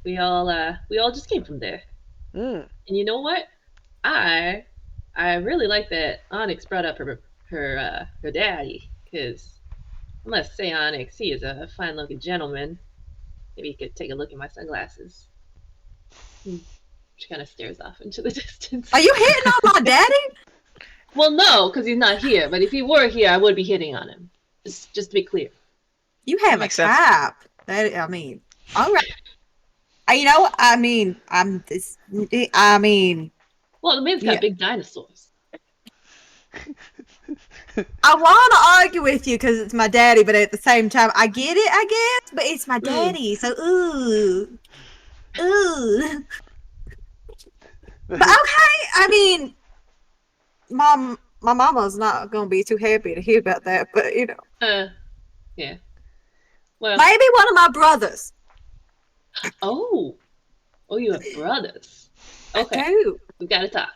We all just came from there. Mm. And you know what? I really like that Onyx brought up her daddy, because I must say, Onyx, he is a fine-looking gentleman. Maybe you could take a look at my sunglasses. She kind of stares off into the distance. Are you hitting on my daddy? Well, no, because he's not here. But if he were here, I would be hitting on him. Just to be clear. You have a makes sense. cap. All right. Well, the man's got big dinosaurs. I want to argue with you because it's my daddy, but at the same time, I get it, I guess. But it's my daddy, so ooh. But okay, my mama's not gonna be too happy to hear about that, but Yeah. Well. maybe one of my brothers. Oh, you have brothers. Okay. I do. We gotta talk.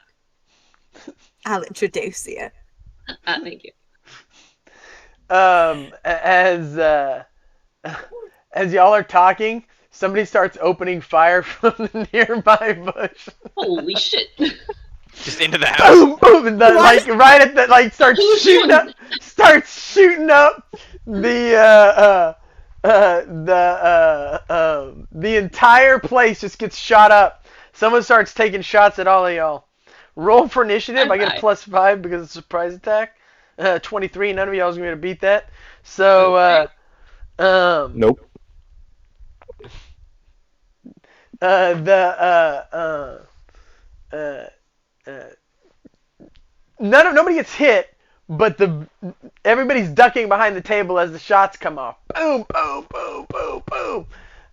I'll introduce you. Thank you. As y'all are talking, somebody starts opening fire from the nearby bush. Holy shit. Just into the house. Boom, boom, and starts shooting up the entire place just gets shot up. Someone starts taking shots at all of y'all. Roll for initiative. I get a +5 because it's a surprise attack. 23. None of y'all is going to beat that. So, Nope. Nobody gets hit, but everybody's ducking behind the table as the shots come off. Boom, boom, boom, boom,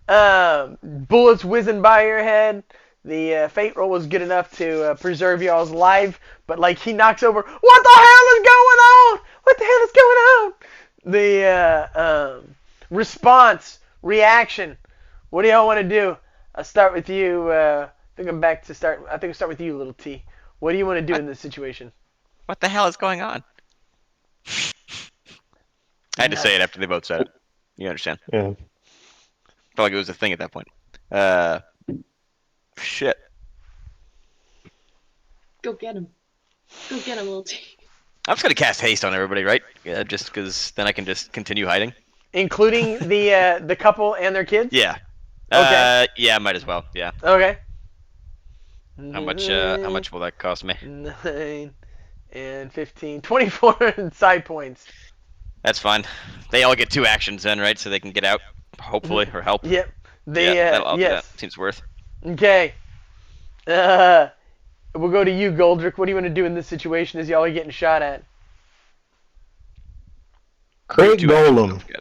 boom. Bullets whizzing by your head. The fate roll was good enough to preserve y'all's life, but he knocks over. What the hell is going on? What the hell is going on? The reaction. What do y'all want to do? I'll start with you. I think I'll start with you, little T. What do you want to do in this situation? What the hell is going on? I had to say it after they both said it. You understand? Yeah. Felt like it was a thing at that point. Shit. Go get him. Go get him, little T. I'm just gonna cast haste on everybody, right? Yeah, just because then I can just continue hiding. Including the couple and their kids? Yeah. Okay. Yeah, might as well. Yeah. Okay. How much will that cost me? 9 and 15. 24 side points. That's fine. They all get 2 actions then, right? So they can get out, hopefully, or help. Yep. I'll do Yes. that. Seems worth. Okay. We'll go to you, Goldrick. What do you want to do in this situation as y'all are getting shot at? Great 2 actions, don't Golem. forget.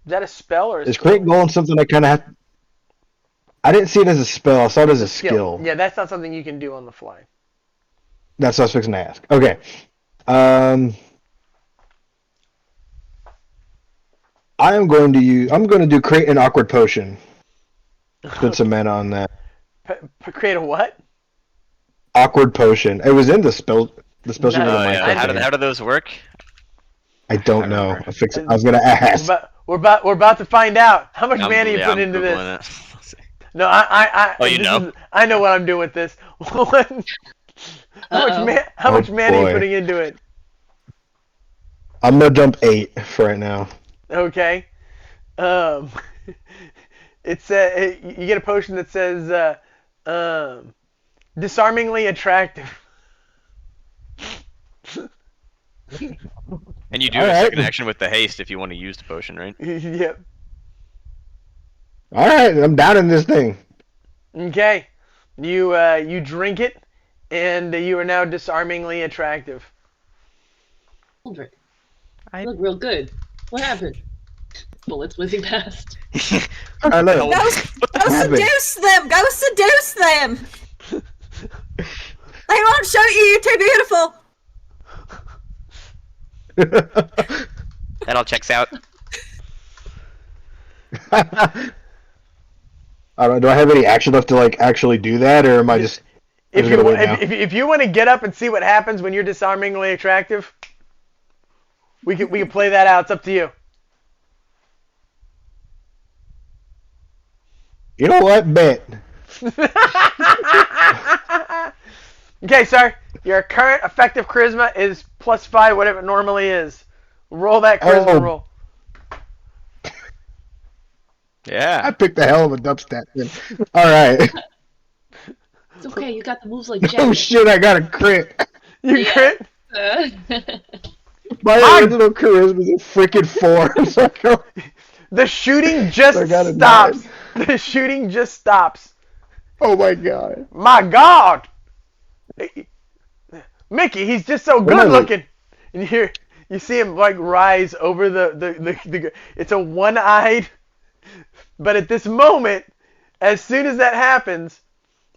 Is that a spell or a Is skill? Great Golem something I kind of have? I didn't see it as a spell. I saw it as a skill. Yeah, that's not something you can do on the fly. That's what I was fixing to ask. Okay. I'm going to do create an awkward potion. Put some mana on that. Create a what? Awkward potion. It was in the spell sheet Nice. of the Yeah. Minecraft. How do those work? I don't I know. remember. I was gonna ask. We're about to find out how much mana you put I'm into this. Googling it. Let's see. No, Oh, you know? I know what I'm doing with this. How much mana are you boy. putting into it? I'm gonna jump 8 for right now. Okay. It's you get a potion that says disarmingly attractive. And you do All a right. second action with the haste if you want to use the potion, right? Yep. All right, I'm down in this thing. Okay. You drink it, and you are now disarmingly attractive. Goldrick, I- you look real good. What happened? Bullets whizzing past. I know. Go, go happened? seduce them! Go seduce them! They won't shoot you, you're too beautiful! That all checks out. I don't know, do I have any action left to actually do that, or am I just? I'm If just you gonna wait now? if you want to get up and see what happens when you're disarmingly attractive, we can play that out. It's up to you. You know what? Bet. Okay, sir. Your current effective charisma is +5, whatever it normally is. Roll that charisma Oh. roll. I Yeah. picked the hell of a dubstep. Then. All right. It's okay, you got the moves like Oh Jack. shit! I got a crit. You Yeah. crit. My Ah! original charisma is a freaking 4. So I go- The shooting just I got a stops. The shooting just stops. oh my god. My God. Mickey, he's just so Where am I good looking. And you see him rise over the it's a one-eyed. But at this moment, as soon as that happens,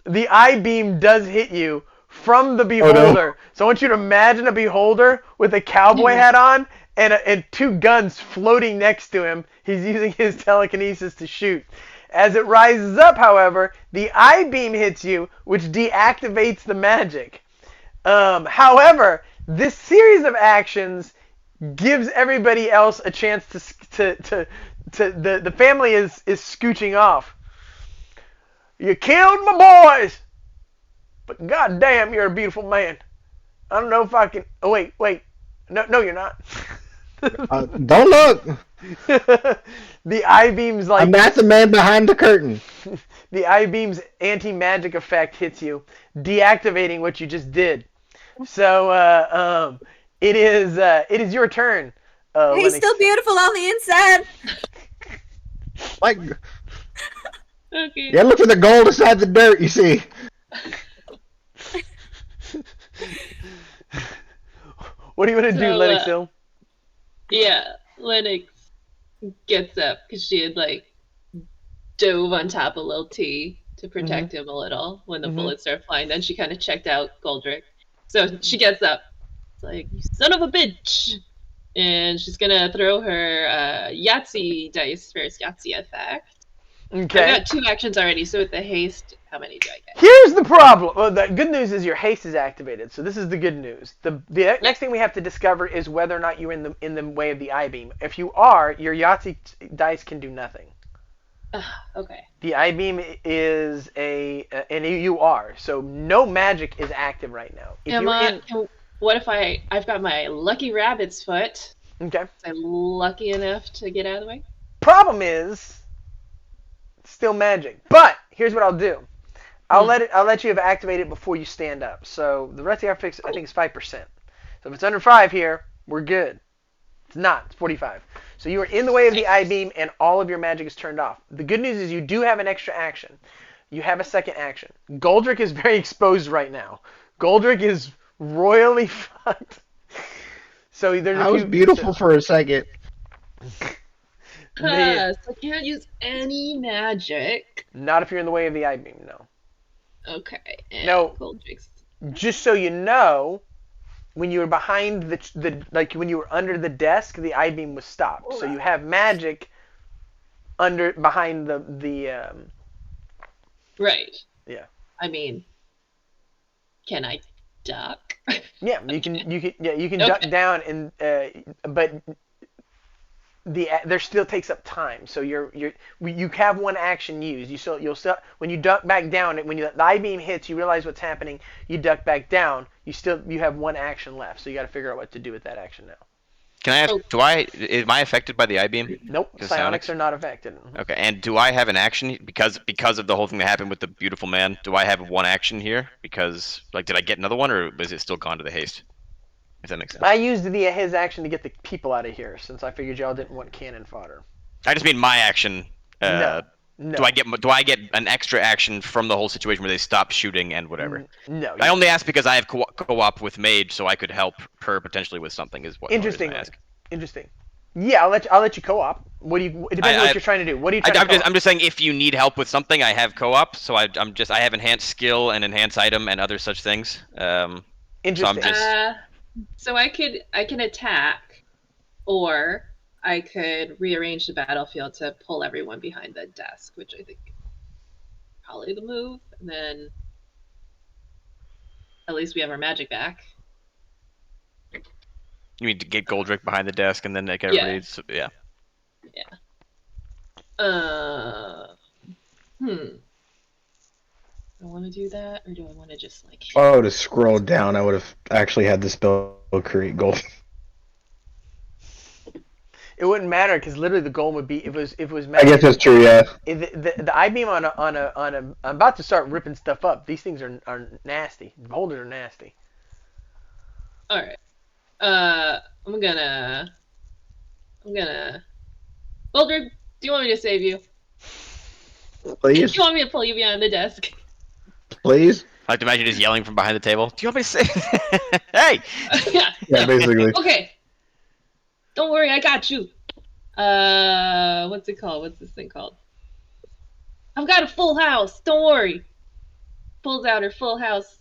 the eye beam does hit you from the beholder. So I want you to imagine a beholder with a cowboy hat on and 2 guns floating next to him. He's using his telekinesis to shoot. As it rises up, however, the eye beam hits you, which deactivates the magic. However, this series of actions gives everybody else a chance to the family is scooching off. You killed my boys, but goddamn, you're a beautiful man. I don't know if I can. Oh wait, no, you're not. Don't look. The eye beam's I'm not the man behind the curtain. the eye beam's anti-magic effect hits you, deactivating what you just did. So it is your turn. He's Lennox. still beautiful on the inside! Like, Okay. yeah, look for the gold inside the dirt. You see. What do you want to do, So, Lennox Hill? Yeah, Lennox gets up because she had dove on top of Lil T to protect him a little when the bullets start flying. Then she kind of checked out Goldrick. So she gets up. It's like, you son of a bitch! And she's gonna throw her Yahtzee dice for his Yahtzee effect. Okay. I got 2 actions already, so with the haste, how many do I get? Here's the problem. Well, the good news is your haste is activated, so this is the good news. The next thing we have to discover is whether or not you're in the way of the eye beam. If you are, your Yahtzee dice can do nothing. Okay. The I-beam is and you are. So no magic is active right now. If Am you're I? in, What if I've got my lucky rabbit's foot? okay. I'm lucky enough to get out of the way. Problem is still magic. But here's what I'll do. I'll let you have activated before you stand up. So the rest of the fix I think is 5%. So if it's under 5 here, we're good. It's not. It's 45. So you are in the way of the I-beam, and all of your magic is turned off. The good news is you do have an extra action. You have a second action. Goldrick is very exposed right now. Goldrick is royally fucked. So there's I was beautiful for a second. So I can't use any magic. Not if you're in the way of the I-beam, no. Okay. And No. Goldrick's. Just so you know, when you were behind when you were under the desk, the I-beam was stopped. So you have magic behind the Right. Yeah. I mean, can I duck? Yeah, you can Okay. duck down and but there still takes up time. So you have one action used. You'll still when you duck back down, when the I-beam hits, you realize what's happening. You duck back down. You have one action left. So you got to figure out what to do with that action now. Can I ask? Am I affected by the I-beam? Nope, psionics are not affected. Okay, and do I have an action because of the whole thing that happened with the beautiful man? Do I have one action here? Because did I get another one, or is it still gone to the haste? If that makes sense. I used his action to get the people out of here, since I figured y'all didn't want cannon fodder. I just mean my action. No. Do I get an extra action from the whole situation where they stop shooting and whatever? No. I only ask because I have co-op with Mage, so I could help her potentially with something. Is what Interesting. I ask. Interesting. Yeah, I'll let you co-op. It depends on what you're trying to do. What are you trying to co-op? I'm just saying if you need help with something, I have co-op, so I have enhanced skill and enhanced item and other such things. Interesting. So I'm just... So I can attack, or I could rearrange the battlefield to pull everyone behind the desk, which I think probably the move, and then at least we have our magic back. You mean to get Goldrick behind the desk and then make everybody... Yeah. I want to do that, or do I want to just like... Oh, to scroll down, I would have actually had the spell create gold. It wouldn't matter because literally the goal would be if it was. I guess that's true. Yeah. The I-beam on a I'm about to start ripping stuff up. These things are nasty. Beholders are nasty. All right. I'm gonna. Boulder, do you want me to save you? Please. Do you want me to pull you behind the desk? Please. I like to imagine just yelling from behind the table. Do you want me to say? Hey! Yeah, basically. Okay. Don't worry, I got you. What's it called? What's this thing called? I've got a full house. Don't worry. Pulls out her full house,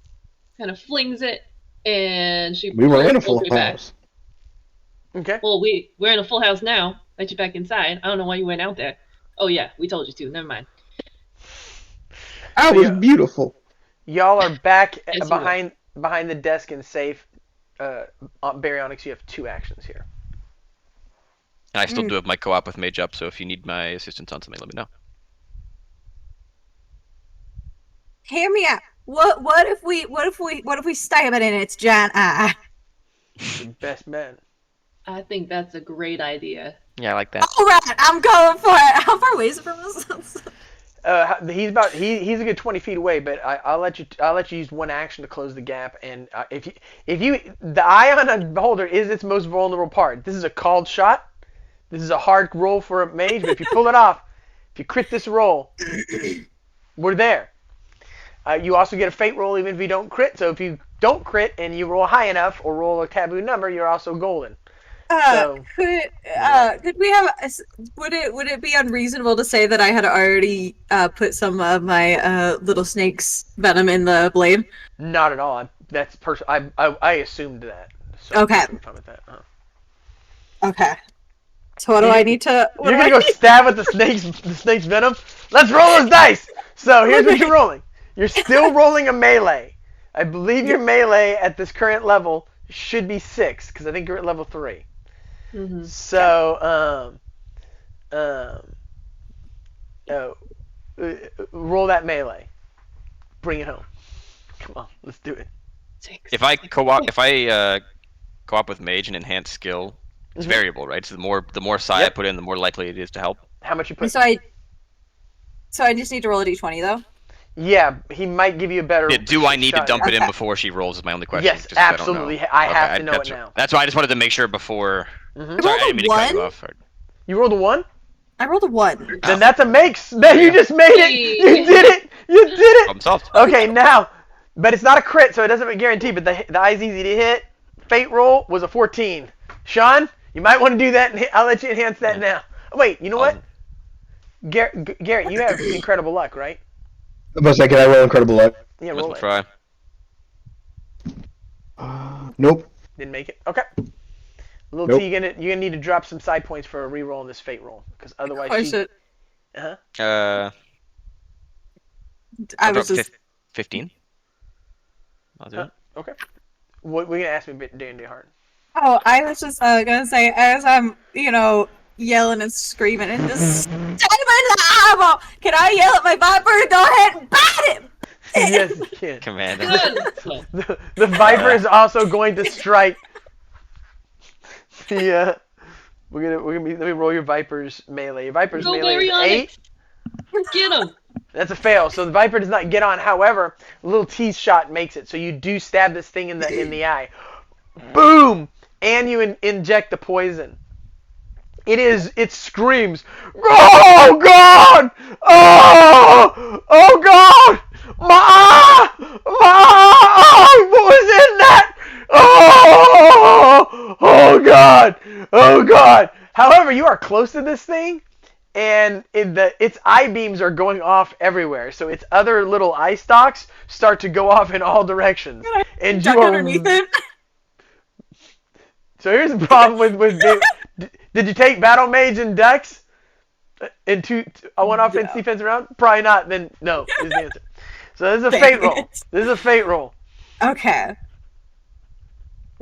kind of flings it, and she. We were in a pulls full me back. house. Okay. Well, we're in a full house now. Let you back inside. I don't know why you went out there. Oh yeah, we told you to. Never mind. I was beautiful. Y'all are back Yes, behind the desk and safe. Baryonyx, you have 2 actions here. And I still do have my co-op with Mage up, so if you need my assistance on something, let me know. Hear me out. What if we stab it in its giant eye? The best man. I think that's a great idea. Yeah, I like that. All right, I'm going for it. How far away is it from us? He's a good 20 feet away, but I'll let you use one action to close the gap. And if you the eye on a beholder is its most vulnerable part. This is a called shot. This is a hard roll for a mage, but if you pull it off, if you crit this roll, we're there. You also get a fate roll even if you don't crit. So if you don't crit and you roll high enough or roll a taboo number, you're also golden. Could we have? Would it be unreasonable to say that I had already put some of my little snake's venom in the blade? Not at all. I assumed that. So Okay. I'm fine with that. Okay. So what do I need to? You're gonna go stab with the snake's venom. Let's roll those dice. So here's what you're rolling. You're still rolling a melee. I believe your melee at this current level should be 6 because I think you're at level 3. Mm-hmm. So uh, roll that melee. Bring it home. Come on, let's do it. Six. If I co-op with mage and enhance skill, it's Mhm. variable, right? So the more psi I Yep. put in, the more likely it is to help. How much you put? So I just need to roll a d20 though. Yeah, he might give you a better. Yeah, do I need to shot dump it in Okay. before she rolls? Is my only question. Yes, just 'cause I don't know. absolutely. I have to know it that's, now. That's why I just wanted to make sure before. Mhm. Sorry, I didn't rolled a mean to cut you 1? off. You rolled a 1? I rolled a 1. Then that's a makes. Man, you just made it. You did it. You did it. Problem solved. Okay, now, but it's not a crit, so it doesn't guarantee. But the eye's easy to hit. Fate roll was a 14. Sean, you might want to do that. And I'll let you enhance that now. Oh, wait, you know what? Garret, you have incredible luck, right? But can I roll incredible luck? Yeah, Let's roll it. try. Nope. Didn't make it. Okay. Little Nope. T, you're gonna need to drop some side points for a reroll in this fate roll, because otherwise I she. should. Uh-huh. I I'll was drop just. 15. I'll do it. Okay. What were you gonna ask me, DnDHart? Oh, I was just gonna say, as I'm, yelling and screaming and just stab him in the eyeball. Can I yell at my viper to go ahead and bite him? Yes, you can. Commander. Good. The Viper is also going to strike. Yeah. We're gonna let me roll your Viper's melee. Your Viper's Go melee is Baryonic. 8. Get him. That's a fail. So the Viper does not get on. However, a little tease shot makes it. So you do stab this thing in the eye. Boom! And you inject the poison. It screams, "Oh God! Oh God! What was in that? Oh God! Oh God!" However, you are close to this thing, and its eye beams are going off everywhere. So its other little eye stalks start to go off in all directions. And Duck you are underneath it. So here's the problem with did you take Battle Mage and Dex in one offense Yeah. defense round? Probably not. Then no is the answer. So this is a Dang fate roll. it. This is a fate roll. Okay.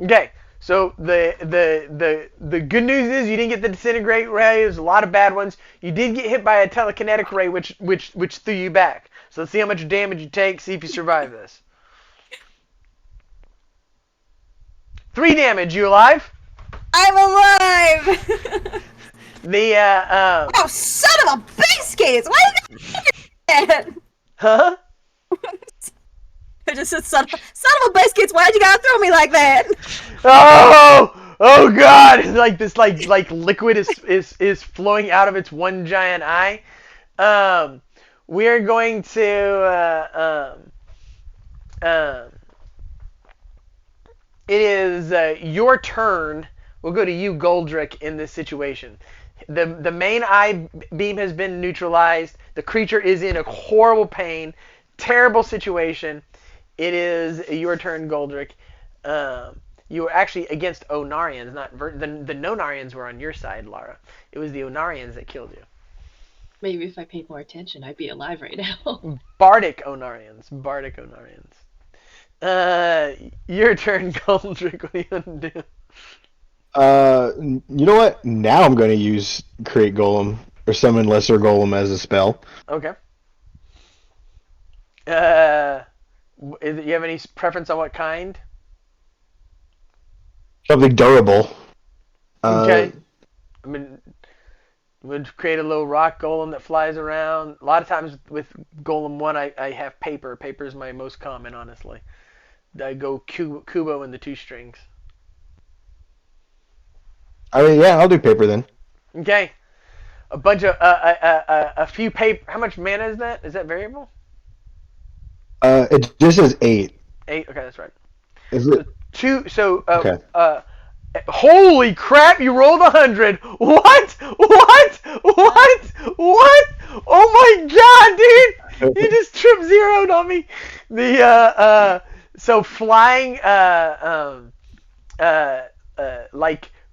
Okay. So the good news is you didn't get the disintegrate ray. There's a lot of bad ones. You did get hit by a telekinetic ray, which threw you back. So let's see how much damage you take. See if you survive this. 3 damage. You alive? I'm alive! The Oh, son of a biscuits! Why you got huh? I just said, son of a biscuits, why'd you gotta throw me like that? Oh God! It's like this like liquid is flowing out of its one giant eye. We're going to it is your turn. We'll go to you, Goldrick, in this situation. The main eye beam has been neutralized. The creature is in a horrible pain, terrible situation. It is your turn, Goldrick. You were actually against Onarians, not the Nonarians were on your side, Lara. It was the Onarians that killed you. Maybe if I paid more attention, I'd be alive right now. Bardic Onarians. Your turn, Goldrick. What are you gonna do? You know what? Now I'm going to use Create Golem or Summon Lesser Golem as a spell. Okay. You have any preference on what kind? Something durable. Okay. I mean, would create a little rock golem that flies around. A lot of times with Golem 1, I have paper. Paper is my most common, honestly. I go Kubo in the 2 strings. I mean, yeah, I'll do paper then. Okay. A bunch of a few paper. How much mana is that? Is that variable? It just says 8. 8. Okay, that's right. Is it? 2. So Okay. holy crap! You rolled 100. What? Oh my God, dude! You just trip zeroed on me. So flying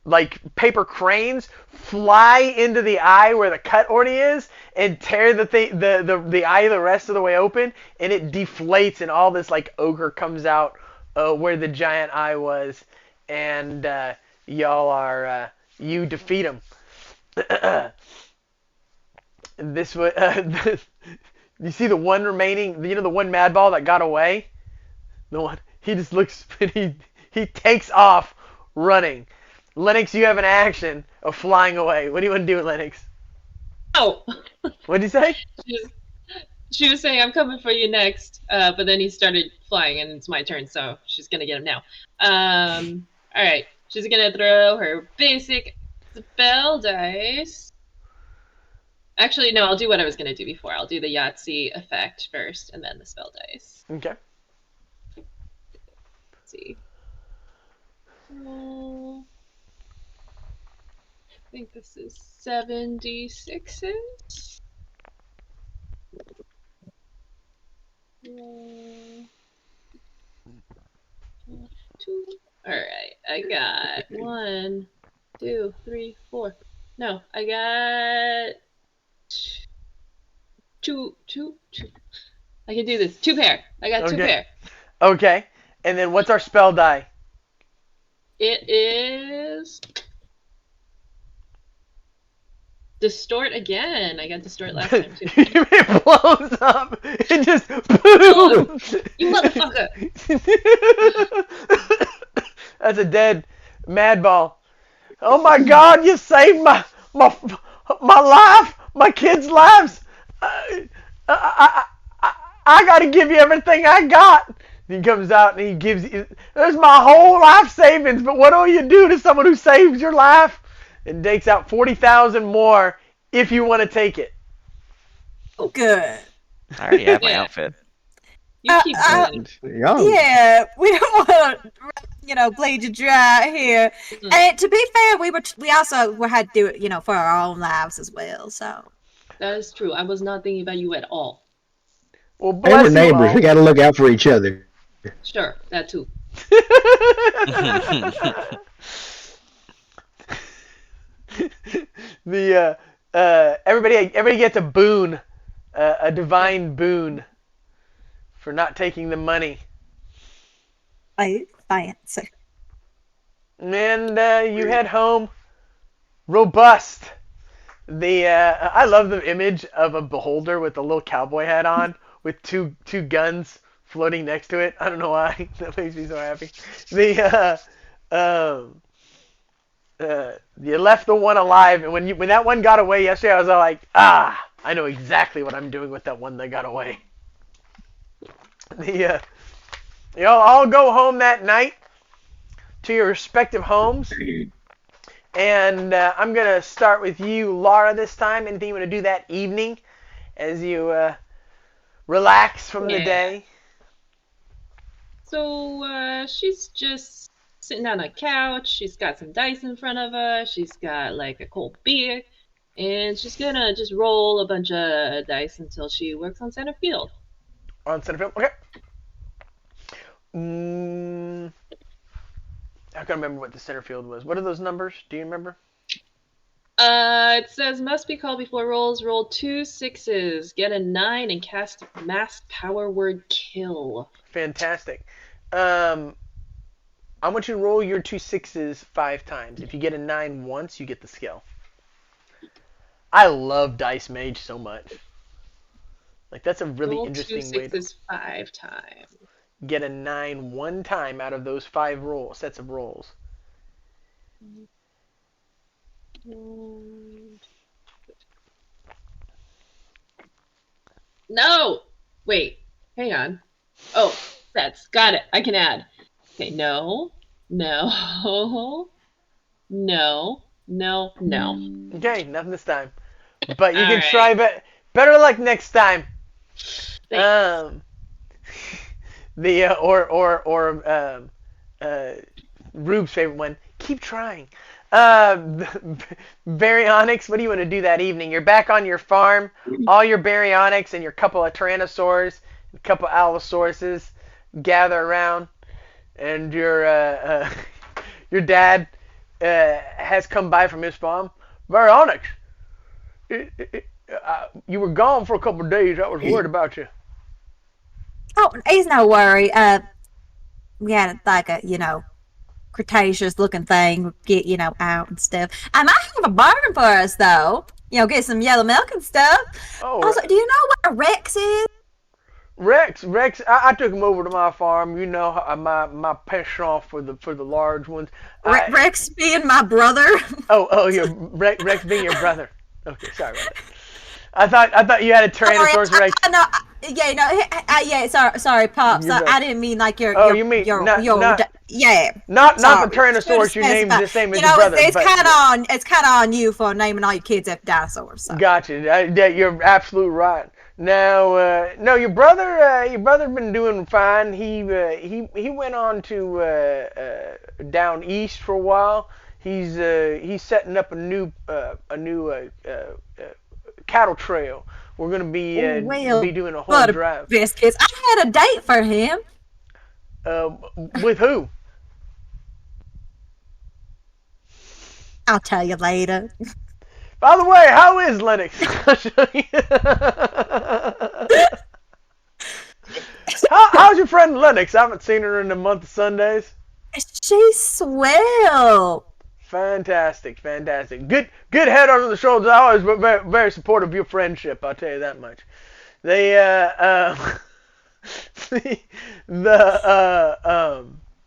like paper cranes fly into the eye where the cut already is and tear the eye the rest of the way open, and it deflates and all this like ochre comes out where the giant eye was, and y'all are you defeat him. this was you see the one remaining, the one mad ball that got away. The one he just looks he takes off running. Lennox, you have an action of flying away. What do you want to do, Lennox? Oh, What'd you say? she was saying I'm coming for you next, but then he started flying, and it's my turn, so she's gonna get him now. All right, she's gonna throw her basic spell dice. Actually, no, I'll do what I was gonna do before. I'll do the Yahtzee effect first, and then the spell dice. Okay. Let's see. I think this is 76s. Two. All right, I got 1, 2, 3, 4. No, I got two. I can do this. 2 pair. I got 2 pair. Okay. And then what's our spell die? It is distort again. I got distort last time too. It blows up. It just boom. You motherfucker! That's a dead mad ball. Oh my God! You saved my life, my kids' lives. I got to give you everything I got. He comes out and he gives you. There's my whole life savings, but what do you do to someone who saves your life? And takes out 40,000 more if you want to take it. Good. I already have my outfit. You keep going. Yeah, we don't want to, bleed you dry here. Mhm. And to be fair, we also had to do it, for our own lives as well. So That is true. I was not thinking about you at all. Well, Hey, bless we're you neighbors. all. We got to look out for each other. Sure, that too. Everybody gets a boon, a divine boon, for not taking the money. fancy. And you head home, robust. I love the image of a beholder with a little cowboy hat on, with two guns floating next to it. I don't know why. That makes me so happy. You left the one alive, and when that one got away yesterday, I was like, I know exactly what I'm doing with that one that got away. You all go home that night to your respective homes, and I'm gonna start with you, Lara, this time. Anything you want to do that evening as you relax from the day? So she's just sitting on a couch. She's got some dice in front of her. She's got like a cold beer, and she's gonna just roll a bunch of dice until she works on center field. On center field, okay. I can't remember what the center field was. What are those numbers? Do you remember? It says must be called before rolls. Roll 2 6s, get a 9, and cast mass power word kill. Fantastic. I want you to roll your 2 6s 5 times. If you get a 9 once, you get the skill. I love Dice Mage so much. Like, that's a really roll interesting 2 way to 6s 5 times. get a 9 one time out of those 5 sets of rolls. No! Wait, hang on. Oh, sets. Got it. I can add. Okay, no. Okay, nothing this time. But you can Alright. try better luck next time. Thanks. Rube's favorite one. Keep trying. Baryonyx, what do you want to do that evening? You're back on your farm. All your Baryonyx and your couple of Tyrannosaurs, a couple of Allosauruses gather around, and your dad has come by from his farm. Baryonyx, you were gone for a couple of days. I was worried about you. Oh, he's no worry. We had like a, Cretaceous looking thing get, out and stuff. I might have a bargain for us though. get some yellow milk and stuff. Oh, Also, do you know what a Rex is? Rex. I took him over to my farm. You know, my penchant for the large ones. Rex being my brother. Your Rex being your brother. Okay, sorry about that. I thought you had a Tyrannosaurus Rex. No, yeah, no, sorry, pops. Your brother. I didn't mean like your. Oh, you mean not the Tyrannosaurus you named the same as your brother. It's kind of on you for naming all your kids after dinosaurs. So. Gotcha. You're absolutely right. Now, no, your brother's been doing fine. He went on to down east for a while. He's setting up a new cattle trail. We're gonna be doing a whole drive. Biscuits. I had a date for him. With who? I'll tell you later. By the way, how is Lennox? How's your friend Lennox? I haven't seen her in a month of Sundays. She's swell. Fantastic. Good head on the shoulders. I always very, very supportive of your friendship. I'll tell you that much. They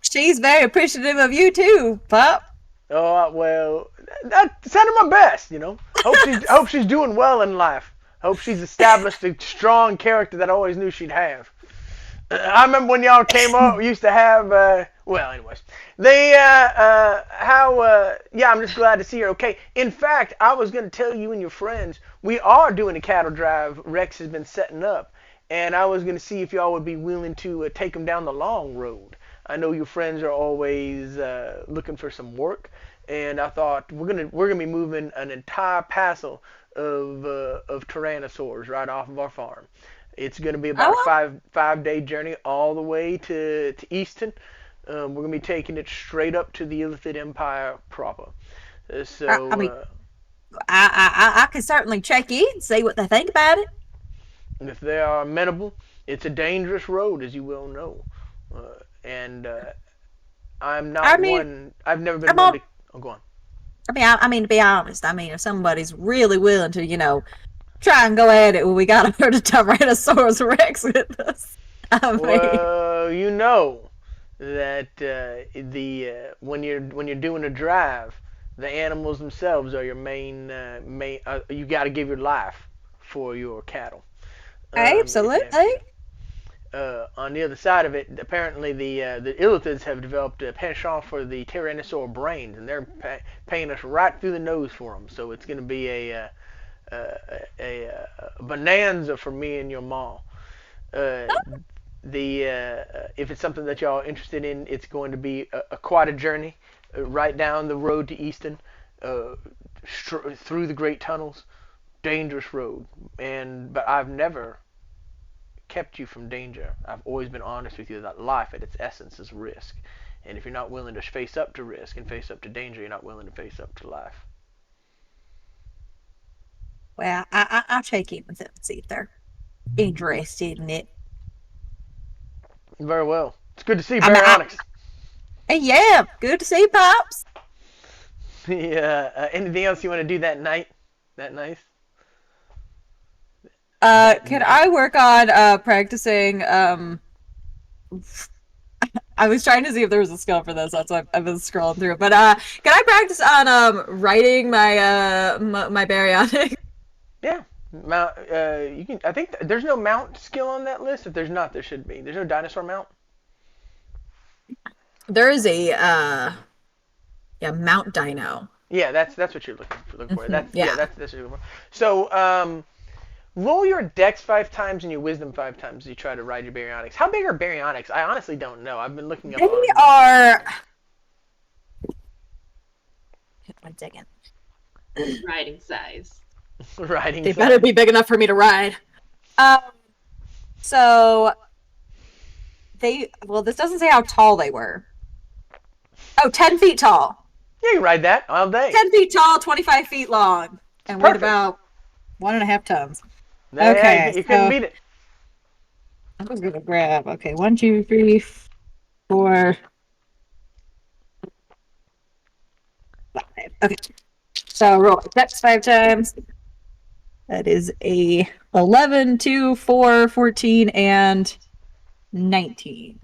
She's very appreciative of you too, Pop. Oh well, sending my best. Hope she's doing well in life. Hope she's established a strong character that I always knew she'd have. I remember when y'all came up, we used to have. Anyways, I'm just glad to see her okay. In fact, I was gonna tell you and your friends we are doing a cattle drive. Rex has been setting up, and I was gonna see if y'all would be willing to take them down the long road. I know your friends are always looking for some work, and I thought we're gonna be moving an entire parcel of tyrannosaurs right off of our farm. It's gonna be about a 5 day journey all the way to Easton. We're gonna be taking it straight up to the Illithid Empire proper. I can certainly check in and see what they think about it. If they are amenable, it's a dangerous road, as you well know. I'm not one. I've never been one to. Oh, go on. I mean, to be honest, if somebody's really willing to, try and go at it, we got a herd of Tyrannosaurus Rex with us. Well, you know that when you're doing a drive, the animals themselves are your main. You got to give your life for your cattle. Absolutely. On the other side of it, apparently the Illithids have developed a penchant for the Tyrannosaur brains, and they're paying us right through the nose for them. So it's going to be a bonanza for me and your ma. If it's something that y'all are interested in, it's going to be quite a journey, right down the road to Easton, through the great tunnels, dangerous road. But I've never kept you from danger. I've always been honest with you that life at its essence is risk. And if you're not willing to face up to risk and face up to danger, you're not willing to face up to life. Well, I'll check in with them and see if they're interested in it. Very well. It's good to see you, Baryonyx. Yeah, good to see you, Pops. Yeah. Anything else you want to do that night? That nice? Can I work on practicing? I was trying to see if there was a skill for this. That's why I've been scrolling through. But can I practice on writing my my baryonyx? Yeah, mount. You can. I think there's no mount skill on that list. If there's not, there should be. There's no dinosaur mount. There is a Mount Dino. Yeah, that's what you're looking for. That's that's what you're looking for. So roll your dex 5 times and your wisdom 5 times as you try to ride your baryonyx. How big are baryonyx? I honestly don't know. I've been looking up. They are. 1 second. Riding size. Riding. They better be big enough for me to ride. So this doesn't say how tall they were. Oh, 10 feet tall. Yeah, you can ride that all day. 10 feet tall, 25 feet long, and weighed about 1.5 tons. Okay, you couldn't beat it. I was gonna grab. Okay, 1, 2, 3, 4, 5. Okay, so roll dex 5 times. That is a 11, 2, 4, 14, and 19.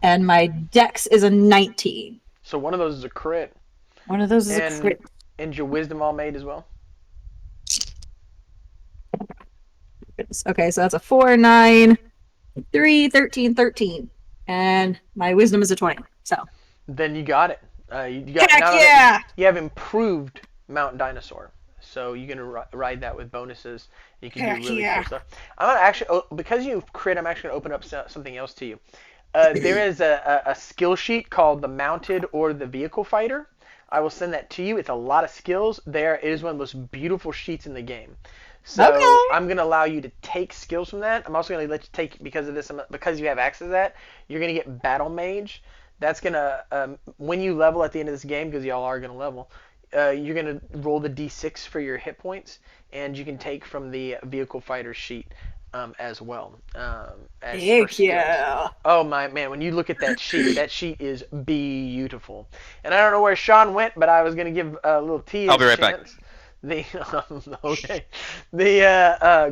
And my dex is a 19. So one of those is a crit. One of those is a And crit. and your wisdom all made as well. Okay, so that's a 4, 9, 3, 13, 13. And my wisdom is a 20. So. Then you got it. You got Heck now yeah! you have improved Mount Dinosaur, so you can ride that with bonuses. You can Heck do really yeah. cool stuff. I'm gonna actually, because you crit, I'm actually gonna open up something else to you. There is a skill sheet called the Mounted or the Vehicle Fighter. I will send that to you. It's a lot of skills there. It is one of the most beautiful sheets in the game. So Okay. I'm gonna allow you to take skills from that. I'm also gonna let you take, because of this, because you have access to that. You're gonna get Battle Mage. That's gonna when you level at the end of this game, because y'all are gonna level. You're gonna roll the d6 for your hit points, and you can take from the Vehicle Fighter sheet as well as for Heck skills. yeah. Oh my man, when you look at that sheet is beautiful. And I don't know where Sean went, but I was gonna give a little T I'll be right back. chance. The okay, the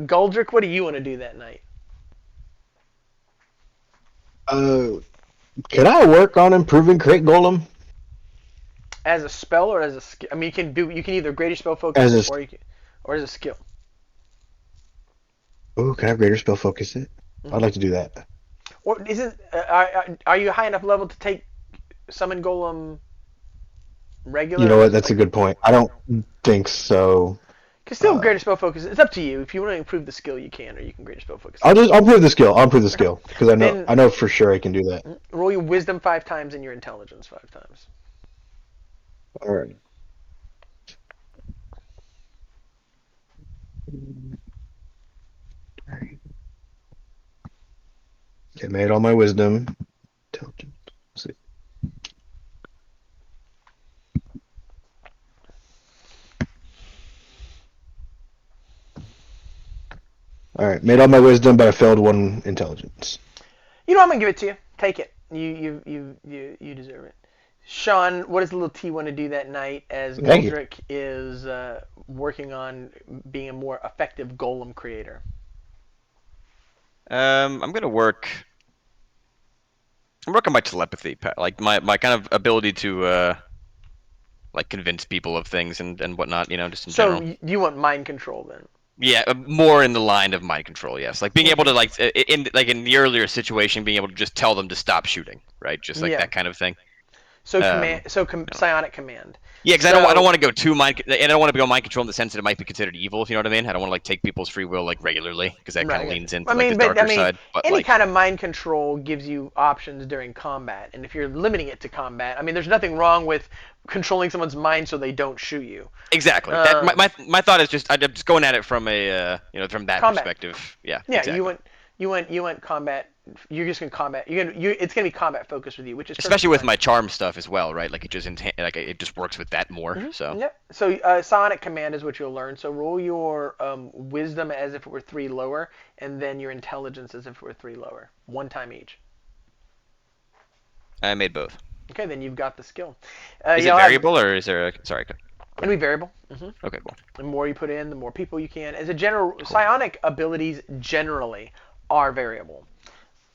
Goldrick, what do you want to do that night? Can I work on improving Crate Golem? As a spell or as a skill? I mean, you can either greater spell As focus a- or as a skill. Ooh, can I have greater spell focus it? I'd like to do that. Or isn't are you high enough level to take summon golem regular? You know what? That's a good point. I don't think so. Because still greater spell focus. It's up to you. If you want to improve the skill, you can, or you can greater spell focus. I'll improve the skill. I'll improve the skill because I know for sure I can do that. Roll your wisdom 5 times and your intelligence 5 times. All right. Okay, made all my wisdom. Intelligence. Let's see. All right, made all my wisdom, but I failed one intelligence. You know, I'm gonna give it to you. Take it. You deserve it. Sean, what does little T want to do that night as Thank you. Goldrick is working on being a more effective golem creator? I'm gonna work. I'm working my telepathy, like my kind of ability to like convince people of things and whatnot. Just in So general. you want mind control then? Yeah, more in the line of mind control. Yes, like being able to in the earlier situation, being able to just tell them to stop shooting, right? Just like Yeah. that kind of thing. So Um, psionic command. Yeah, because So- I don't want to go too mind, and I don't want to go mind control in the sense that it might be considered evil. If you know what I mean? I don't want to like take people's free will like regularly because that kind of Right. leans into I mean, like the darker side. But any like, kind of mind control gives you options during combat, and if you're limiting it to combat, I mean, there's nothing wrong with controlling someone's mind so they don't shoot you. exactly. My thought is just I'm just going at it from a from that Combat. perspective. Yeah. Yeah, Exactly. you want combat. You're just gonna combat. It's gonna be combat focused with you, which is Especially with perfectly my charm stuff as well, right? Like it just works with that more. fine. So Yep. So psionic command is what you'll learn. So roll your wisdom as if it were 3 lower, and then your intelligence as if it were 3 lower, 1 time each. I made both. Okay, then you've got the skill. Is it variable or is there a sorry? It'll be variable. Okay, cool. The more you put in, the more people you can. As a general, psionic abilities generally are variable.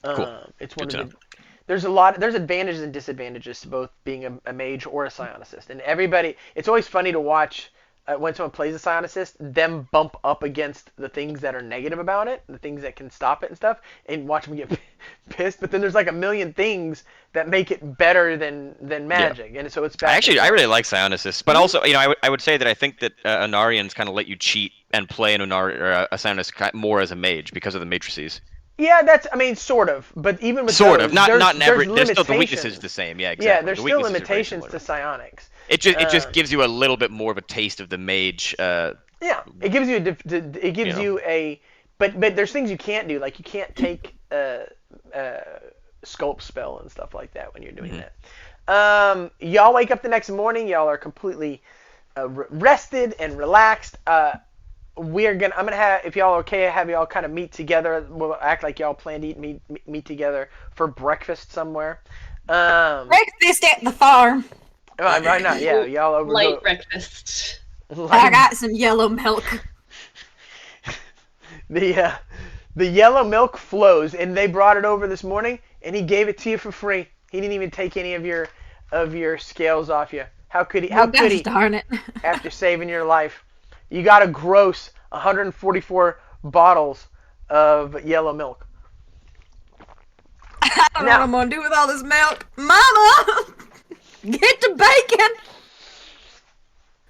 Cool. It's one Good of to the. There's advantages and disadvantages to both being a mage or a psionicist, and everybody. It's always funny to watch when someone plays a psionicist, them bump up against the things that are negative about it, the things that can stop it and stuff, and watch them get pissed. But then there's like a million things that make it better than magic, and so it's back. I really like psionicists, but also I would say that I think that Anarians kind of let you cheat and play an a psionicist more as a mage because of the matrices. Yeah, sort of, but even with Sort those, of, not in every. there's There's still the limitations. weaknesses the same. Yeah, exactly. Yeah, there's The still weaknesses are very limitations to similar. psionics. It just gives you a little bit more of a taste of the mage. Yeah, it gives you but there's things you can't do, like you can't take sculpt spell and stuff like that when you're doing that. Y'all wake up the next morning, y'all are completely rested and relaxed. I'm gonna have, if y'all are okay, have y'all kind of meet together. We'll act like y'all plan to meet together for breakfast somewhere. Breakfast at the farm. Right now, yeah, y'all over Light breakfast. I got some yellow milk. the yellow milk flows, and they brought it over this morning, and he gave it to you for free. He didn't even take any of your scales off you. How could he? How Well, could gosh he? darn it. After saving your life, you got a gross 144 bottles of yellow milk. I don't know what Now, I'm gonna do with all this milk. Mama! Get the bacon!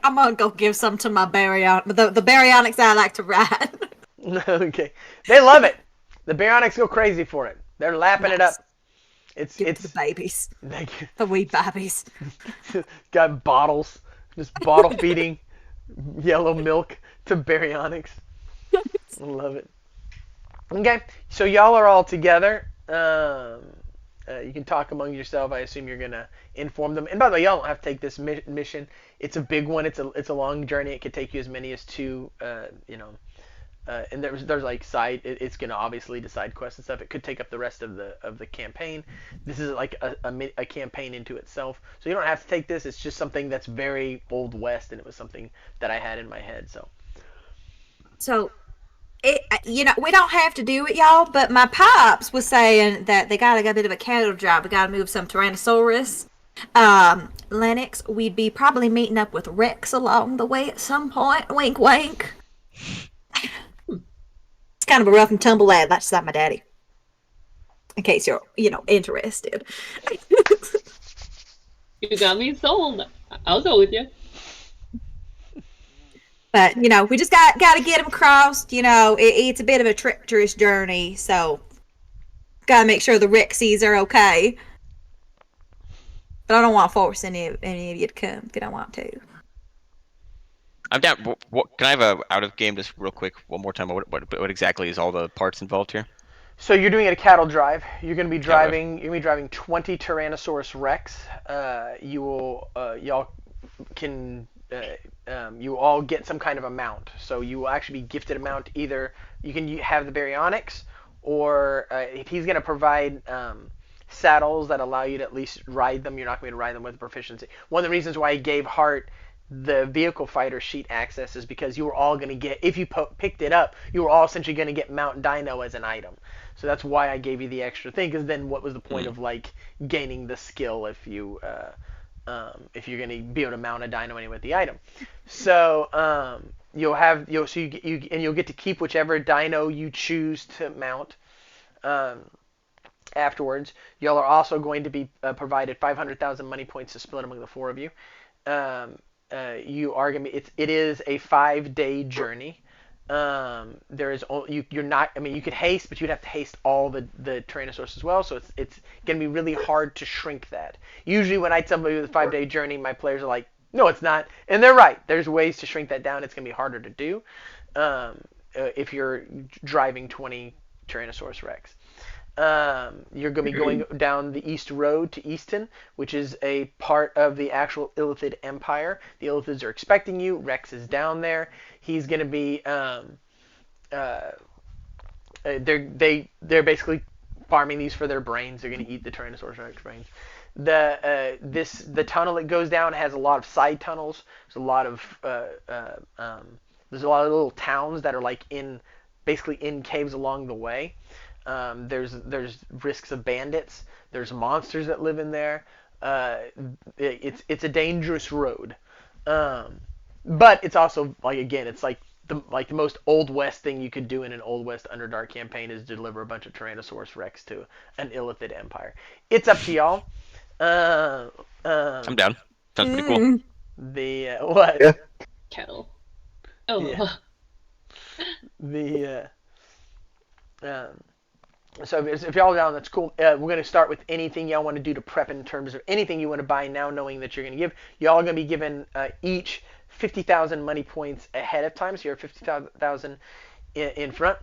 I'm gonna go give some to my the baryonyx I like to ride. okay, they love it. The baryonyx go crazy for it. They're lapping it up. Give it to the babies. They The wee babies. got bottles, just bottle feeding yellow milk to baryonyx. I love it. Okay, so y'all are all together. You can talk among yourself. I assume you're gonna inform them. And by the way, y'all don't have to take this mission. It's a big one. It's a long journey. It could take you as many as two. And there's like it's gonna obviously decide quests and stuff. It could take up the rest of the campaign. This is like a campaign into itself. So you don't have to take this. It's just something that's very Old West, and it was something that I had in my head. So, we don't have to do it, y'all, but my pops was saying that they got a bit of a cattle drive. We got to move some Tyrannosaurus. Lennox, we'd be probably meeting up with Rex along the way at some point. Wink, wink. It's kind of a rough and tumble lad, that's like my daddy. In case you're, interested. You got me sold. I'll go with you. But, we just got to get him across. It's a bit of a treacherous journey, so got to make sure the Rexies are okay. But I don't want to force any of you to come if you don't want to. I'm down. What can I have a out of game just real quick one more time? What exactly is all the parts involved here? So you're doing it a cattle drive. You're going to be driving. You're going to be driving 20 Tyrannosaurus Rex. Y'all can. You all get some kind of a mount. So you will actually be gifted a mount. Either you can have the baryonyx, or if he's going to provide saddles that allow you to at least ride them, you're not going to ride them with proficiency. One of the reasons why he gave Hart the vehicle fighter sheet access is because you were all going to get, if you picked it up, you were all essentially going to get Mount Dino as an item. So that's why I gave you the extra thing, because then what was the point of gaining the skill if you're going to be able to mount a dino anyway with the item. So you'll get to keep whichever dino you choose to mount. Afterwards, y'all are also going to be provided 500,000 money points to split among the four of you. You are going to be. It is a 5-day journey. You're not. I mean, you could haste, but you'd have to haste all the Tyrannosaurus as well. So it's going to be really hard to shrink that. Usually, when I tell somebody with a 5-day journey, my players are like, "No, it's not," and they're right. There's ways to shrink that down. It's going to be harder to do if you're driving 20 Tyrannosaurus Rex. You're going to be going down the East Road to Easton, which is a part of the actual Illithid Empire. The Illithids are expecting you. Rex is down there. He's going to be they're basically farming these for their brains. They're going to eat the Tyrannosaurus Rex brains. The tunnel that goes down has a lot of side tunnels. There's a lot of little towns that are basically in caves along the way. There's risks of bandits. There's monsters that live in there. It's a dangerous road, but it's also it's the most Old West thing you could do in an Old West Underdark campaign is deliver a bunch of Tyrannosaurus Rex to an Illithid empire. It's up to y'all. I'm down. Sounds pretty cool. The what? Yeah. Kettle. Oh. Yeah. So if y'all are down, that's cool. We're going to start with anything y'all want to do to prep in terms of anything you want to buy now, knowing that you're going to give. Y'all are going to be given each 50,000 money points ahead of time, so you're 50,000 in front.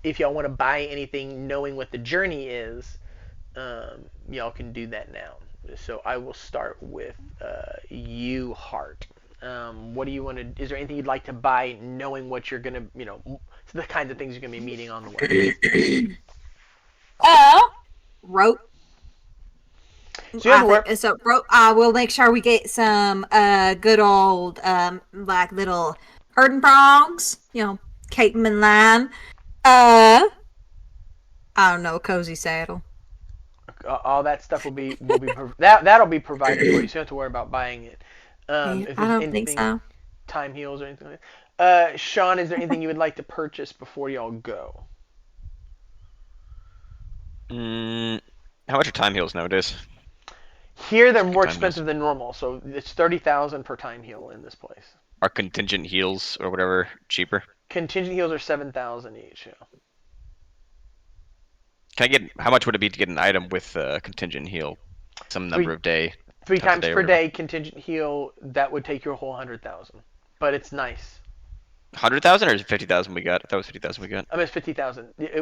If y'all want to buy anything knowing what the journey is, y'all can do that now. So I will start with you, Hart. What do you want to? Is there anything you'd like to buy, knowing what you're gonna, the kinds of things you're gonna be meeting on the way? Rope. So you have to work. We'll make sure we get some good old like little herding frogs. Keep them in line. I don't know, a cozy saddle. All that stuff that'll be provided for you. So you don't have to worry about buying it. Yeah, If I there's don't think anything, so. time heals or anything like that. Sean, is there anything you would like to purchase before y'all go? How much are time heals nowadays? Here they're Speaking more of time heals. expensive than normal, so it's 30,000 per time heal in this place. Are contingent heals or whatever cheaper? Contingent heals are 7,000 each. Yeah. Can I get? How much would it be to get an item with contingent heal? Some number of day. Three Times a times day or per whatever. day contingent heal. That would take your whole 100,000, but it's nice. 100,000 or is it 50,000 we got? I thought it was 50,000 we got. I mean, it's 50,000. It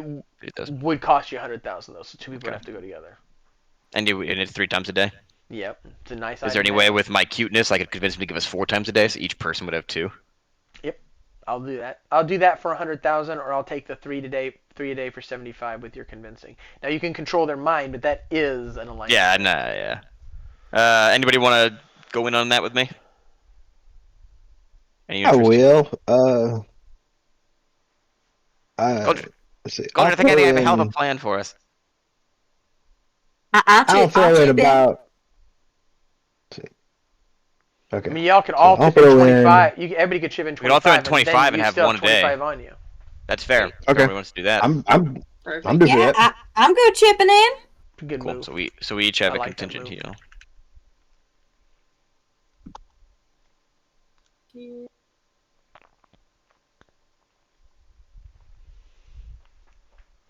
50,000. would cost you 100,000 though, so two people would Okay. have to go together. And it's 3 times a day. Yep, it's a nice. Is there any item. way with my cuteness I could convince him to give us 4 times a day, so each person would have 2? Yep, I'll do that. I'll do that for 100,000, or I'll take the three a day for 75 with your convincing. Now you can control their mind, but that is an alliance. Yeah, nah, yeah. Anybody want to go in on that with me? Any I interest? will. Goldrick, Let's see. I think I have a hell of a plan for us. I'll throw in about. Let's see. Okay. I mean, y'all could So all I'll chip in throw in- 25. Everybody could chip in 25. We could all throw in 25 and and have still one a day. 25 on you. That's fair. If Okay. everybody wants to do that. I'm Perfect. I'm good for Yeah, that. I'm good chipping in. Good Cool. move. So we each have I a like that contingent move. heal.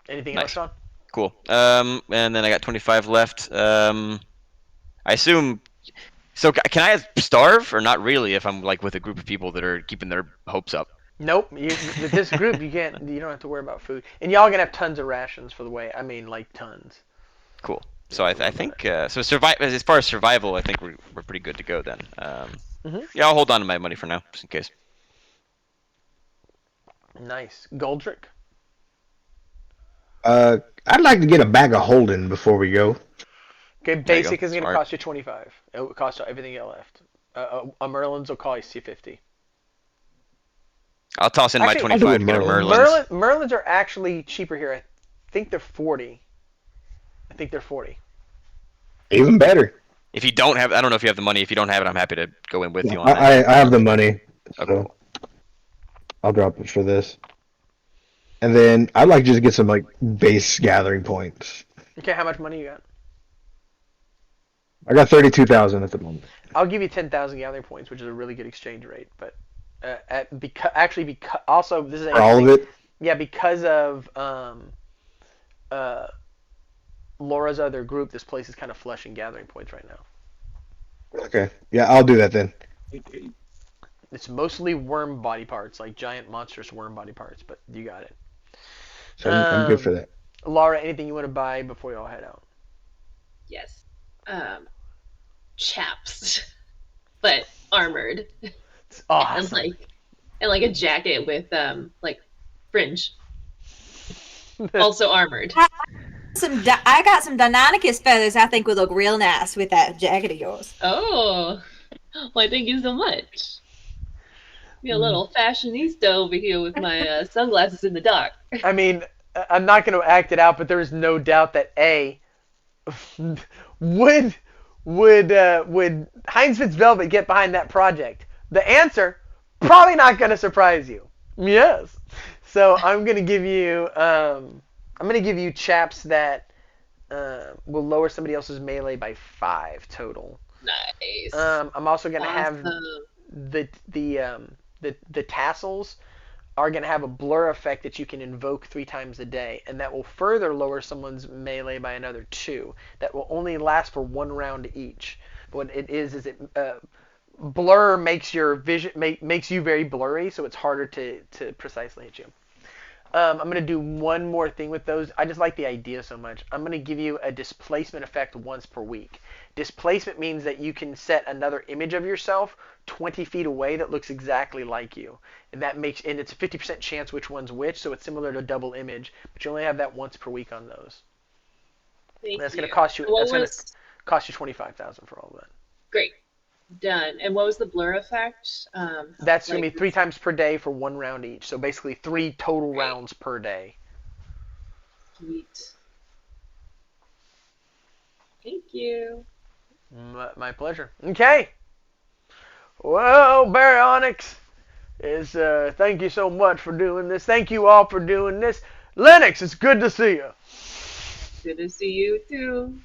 Anything Nice. else, Sean? Cool. And then I got 25 left. I assume. So can I starve or not really if I'm like with a group of people that are keeping their hopes up? Nope. With this group, you can't. You don't have to worry about food, and y'all gonna have tons of rations for the way. I mean, like tons. Cool. So I think so. As far as survival, I think we're pretty good to go then. Mhm. Yeah, I'll hold on to my money for now, just in case. Nice. Goldrick. I'd like to get a bag of Holden before we go. Okay, There you basic go. is gonna Smart. cost you 25. It will cost you everything you got left. A Merlin's will cost you 50. I'll toss in my Actually, 25 to get a Merlin. Merlin's. Merlins are actually cheaper here. I think they're 40. I think they're 40. Even better. If you don't have, I don't know if you have the money. If you don't have it, I'm happy to go in with you on that. I have the money, Oh, so cool. I'll drop it for this. And then I'd like to just get some like base gathering points. Okay, how much money you got? I got 32,000 at the moment. I'll give you 10,000 gathering points, which is a really good exchange rate. But because also this is For all of it? Yeah, because of Laura's other group, this place is kind of flush in gathering points right now. Okay. Yeah, I'll do that then. It's mostly worm body parts, like giant monstrous worm body parts, but you got it. So I'm good for that. Laura, anything you want to buy before you all head out? Yes. Chaps, but armored, It's awesome. and like a jacket with like fringe, also armored. I got some Deinonychus feathers I think would look real nice with that jacket of yours. Oh, well, thank you so much. Be a little fashionista over here with my sunglasses in the dark. I mean, I'm not going to act it out, but there is no doubt that would Heinz Fitzvelvet get behind that project? The answer, probably not going to surprise you. Yes. So I'm going to give you chaps that will lower somebody else's melee by 5 total. Nice. I'm also going to have Awesome. the tassels are going to have a blur effect that you can invoke 3 times a day, and that will further lower someone's melee by another 2. That will only last for 1 round each. But what it is it blur makes your vision makes you very blurry, so it's harder to precisely hit you. I'm going to do one more thing with those. I just like the idea so much. I'm going to give you a displacement effect once per week. Displacement means that you can set another image of yourself 20 feet away that looks exactly like you. And it's a 50% chance which one's which, so it's similar to double image, but you only have that once per week on those. Thank That's you. going to cost you. What That's going was to Cost you 25,000 for all of that. Great. Done. And what was the blur effect? That's gonna be 3 times per day for 1 round each. So basically 3 total rounds per day. Sweet. Thank you. My pleasure. Okay. Well, Baryonyx is thank you so much for doing this. Thank you all for doing this. Lennox, it's good to see you. Good to see you too.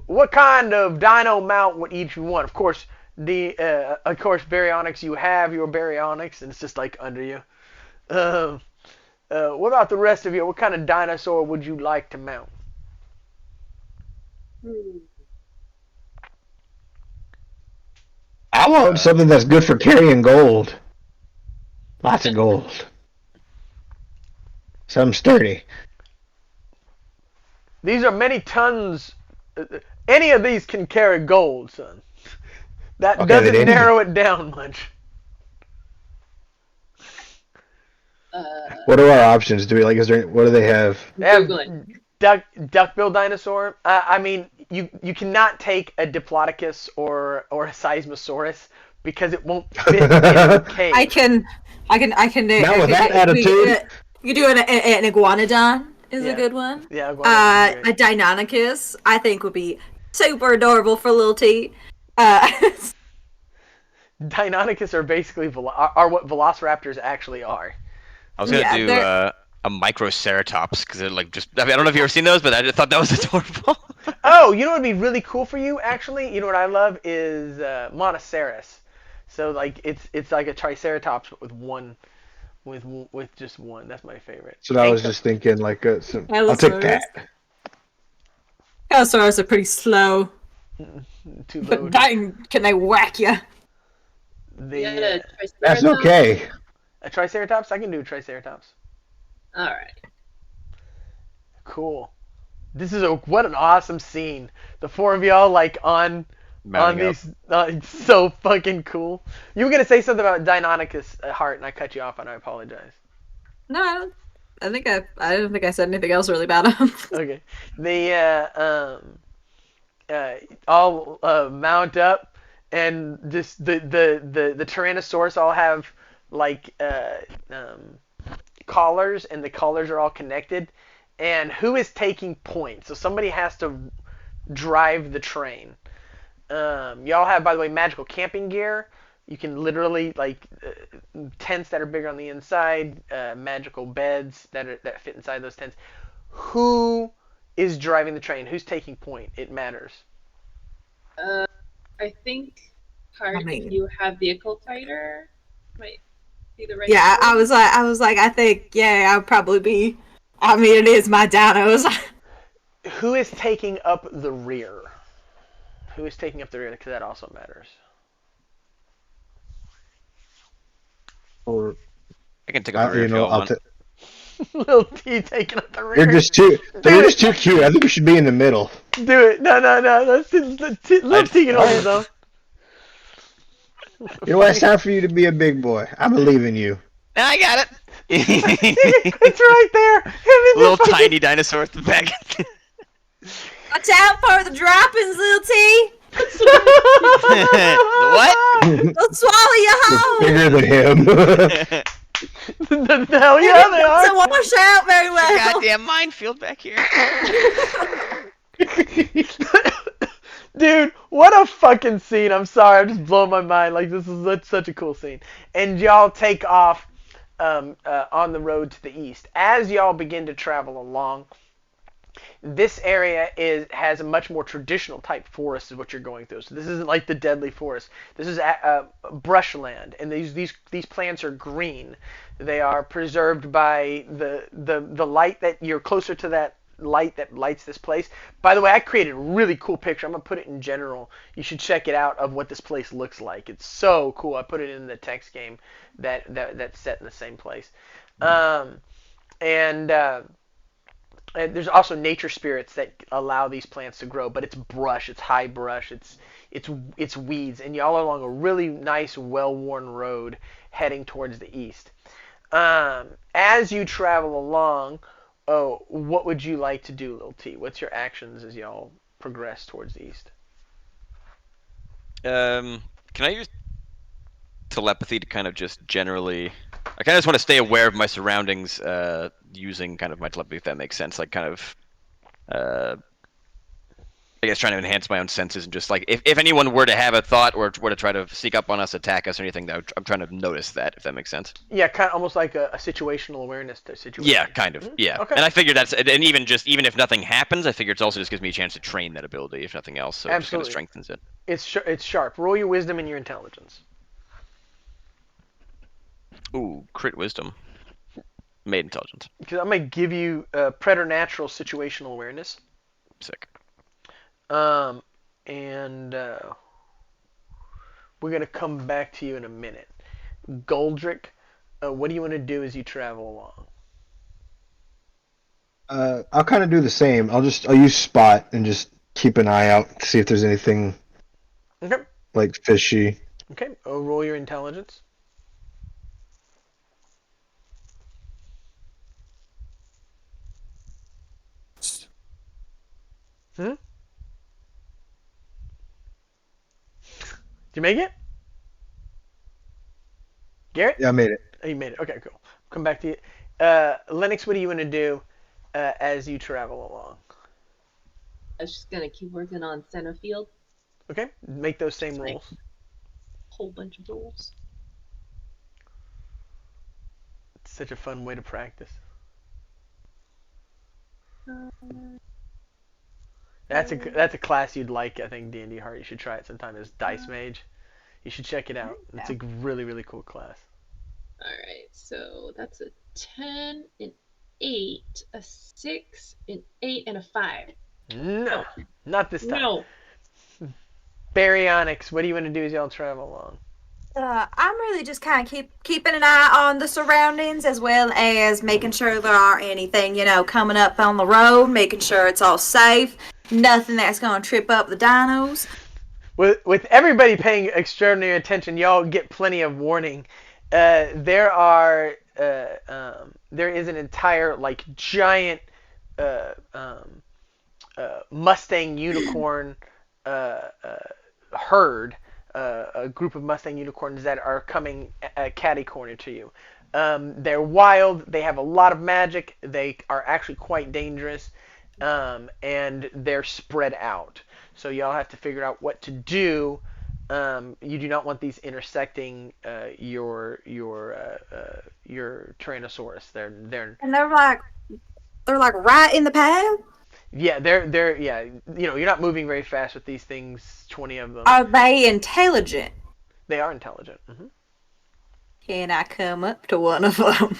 What kind of dino mount would each want? Of course, Baryonyx, you have your Baryonyx, and it's just like under you. What about the rest of you? What kind of dinosaur would you like to mount? I want something that's good for carrying gold. Lots of gold. Something sturdy. These are many tons. Any of these can carry gold, son. That doesn't narrow it down much. What are our options? Do we like? What do they have? They have duckbill dinosaur. I mean, you cannot take a Diplodocus or a Seismosaurus because it won't fit in the cave. I can. Now with that attitude, you do an iguanodon is a good one. Yeah, iguanodon. A Deinonychus I think would be super adorable for little T. Deinonychus are basically are what velociraptors actually are. I was gonna do a Microceratops because they're like just. I mean, I don't know if you've ever seen those, but I just thought that was adorable. Oh, you know what would be really cool for you actually? You know what I love is Monoceros. So like it's like a Triceratops with one, with just one. That's my favorite. So I was just thinking like I'll take that. Allosaurus are pretty slow. Too low. But dang, can they whack you? That's okay. A Triceratops? I can do a Triceratops. All right. Cool. This is what an awesome scene. The 4 of y'all like on these. It's so fucking cool. You were gonna say something about Deinonychus Heart, and I cut you off, and I apologize. No, I don't think I said anything else really about him. Okay. They all mount up, and just the Tyrannosaurus all have like collars, and the collars are all connected. And who is taking points? So somebody has to drive the train. Y'all have, by the way, magical camping gear. You can literally like tents that are bigger on the inside, magical beds that fit inside those tents. Who is driving the train? Who's taking point? It matters. I think if you have the occult fighter, might be the right. Yeah, I was like, I think, yeah, I'll probably be. I mean, it is my dinos. Who is taking up the rear? Who is taking up the rear? Because that also matters. Or I can take up the rear if you want. Little T taking up the rear. You're just too cute. I think you should be in the middle. Do it. No. Little T can hold his own. You know what? It's time for you to be a big boy. I believe in you. I got it. It's right there. Little tiny dinosaur at the back. Watch out for the droppings, little T. What? They'll swallow you whole. Bigger than him. The hell yeah, they are. So wash out very well. Goddamn minefield back here. Dude, what a fucking scene. I'm sorry, I'm just blowing my mind. Like, this is such a cool scene. And y'all take off on the road to the east. As y'all begin to travel along, this area has a much more traditional type forest is what you're going through. So this isn't like the deadly forest. This is brushland, and these plants are green. They are preserved by the light that you're closer to that light that lights this place. By the way, I created a really cool picture. I'm gonna put it in general. You should check it out of what this place looks like. It's so cool. I put it in the text game that's set in the same place. And there's also nature spirits that allow these plants to grow, but it's brush, it's high brush, it's weeds, and y'all are along a really nice, well-worn road heading towards the east. As you travel along, oh, what would you like to do, Lil T? What's your actions as y'all progress towards the east? Can I use telepathy to kind of just generally? I kind of just want to stay aware of my surroundings, using kind of my telepathy, if that makes sense. Like kind of, uh, I guess trying to enhance my own senses and just like if anyone were to have a thought or were to try to sneak up on us, attack us, or anything, I'm trying to notice that, if that makes sense. Yeah, kind of almost like a situational awareness situation. Yeah, kind of. Yeah. Okay. And I figured and even if nothing happens, I figure it also just gives me a chance to train that ability, if nothing else. So it just kind of Absolutely. strengthens it. It's sharp. Roll your wisdom and your intelligence. Ooh, crit wisdom. Made intelligence. Because I'm gonna give you preternatural situational awareness. Sick. And we're gonna come back to you in a minute. Goldrick, what do you want to do as you travel along? I'll kind of do the same. I'll use spot and just keep an eye out to see if there's anything Okay. like fishy. Okay. Roll your intelligence. Hmm? Did you make it? Garrett? Yeah, I made it. Oh, you made it. Okay, cool. Come back to you. Lennox, what do you want to do as you travel along? I was just gonna keep working on center field. Okay, make those same Like- rolls. Whole bunch of rolls. It's such a fun way to practice. That's a class you'd like, I think, DnDHart. You should try it sometime as Dice Mage. You should check it out. It's a really, really cool class. Alright, so that's a 10, an 8, a 6, an 8, and a 5. No, not this time. No. Baryonyx, what do you want to do as y'all travel along? I'm really just kind of keeping an eye on the surroundings as well as making sure there aren't anything, coming up on the road, making sure it's all safe, nothing that's going to trip up the dinos. With everybody paying extraordinary attention, y'all get plenty of warning. There is an entire giant Mustang unicorn herd, a group of Mustang unicorns that are coming catty corner to you. They're wild. They have a lot of magic. They are actually quite dangerous, and they're spread out. So y'all have to figure out what to do. You do not want these intersecting your Tyrannosaurus. And they're like right in the path. Yeah, they're you're not moving very fast with these things. 20 of them. Are they intelligent? They are intelligent. Can I come up to one of them?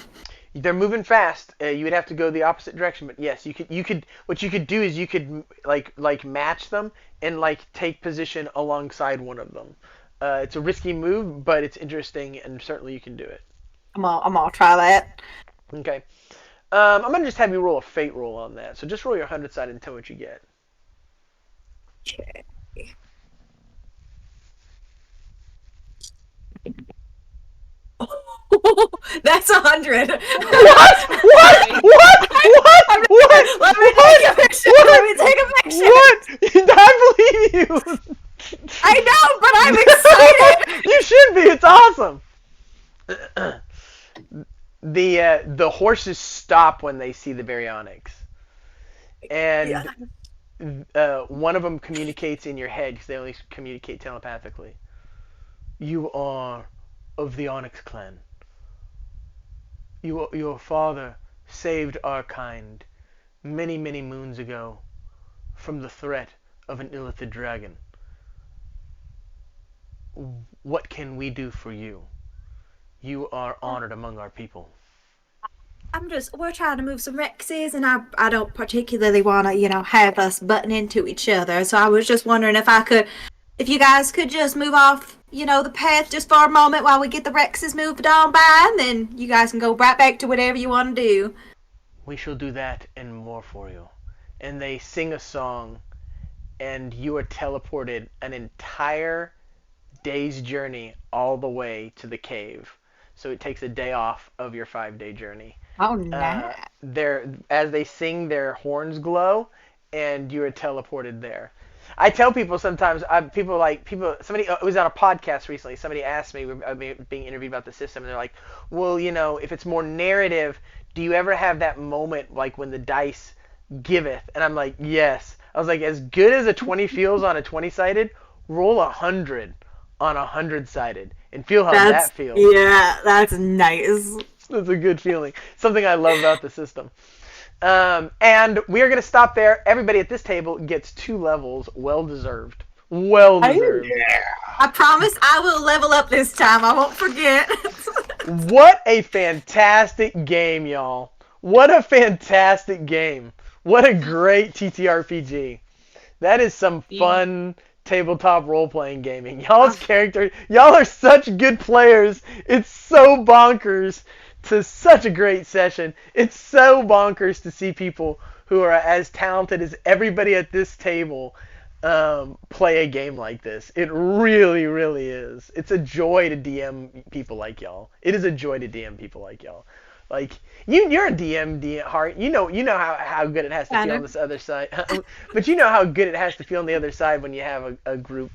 They're moving fast. You would have to go the opposite direction, but yes, you could. What you could do is you could like match them and take position alongside one of them. It's a risky move, but it's interesting, and certainly you can do it. I'm gonna try that. Okay. I'm gonna just have you roll a fate roll on that. So just roll your 100 side and tell what you get. Okay. That's 100. What? Let me take a picture. Let me take a picture. What? I believe you. I know, but I'm excited. You should be. It's awesome. The horses stop when they see the baryonyx, and one of them communicates in your head because they only communicate telepathically. You are of the Onyx clan. Your father saved our kind many, many moons ago from the threat of an illithid dragon. What can we do for you? You are honored among our people. We're trying to move some Rexes, and I don't particularly want to, have us butting into each other. So I was just wondering if you guys could just move off, the path just for a moment while we get the Rexes moved on by, and then you guys can go right back to whatever you want to do. We shall do that and more for you. And they sing a song, and you are teleported an entire day's journey all the way to the cave. So it takes a day off of your 5-day journey. Oh, nice. As they sing, their horns glow, and you are teleported there. I tell people sometimes, somebody was on a podcast recently. Somebody asked me, being interviewed about the system, and they're like, well, if it's more narrative, do you ever have that moment like when the dice giveth? And I'm like, yes. I was like, as good as a 20 feels on a 20-sided, roll 100 on a 100-sided and feel how that feels. Yeah, that's nice. That's a good feeling. Something I love about the system. And we are going to stop there. Everybody at this table gets 2 levels. Well deserved. Well deserved. I promise I will level up this time. I won't forget. What a fantastic game, y'all. What a fantastic game. What a great TTRPG. That is some fun tabletop role-playing gaming. Y'all are such good players. It's so bonkers to such a great session. It's so bonkers to see people who are as talented as everybody at this table play a game like this. It really, really is. It's a joy to DM people like y'all. It is a joy to DM people like y'all. Like you're a DM, DnDHart. You know how good it has to feel on this other side. But you know how good it has to feel on the other side when you have a group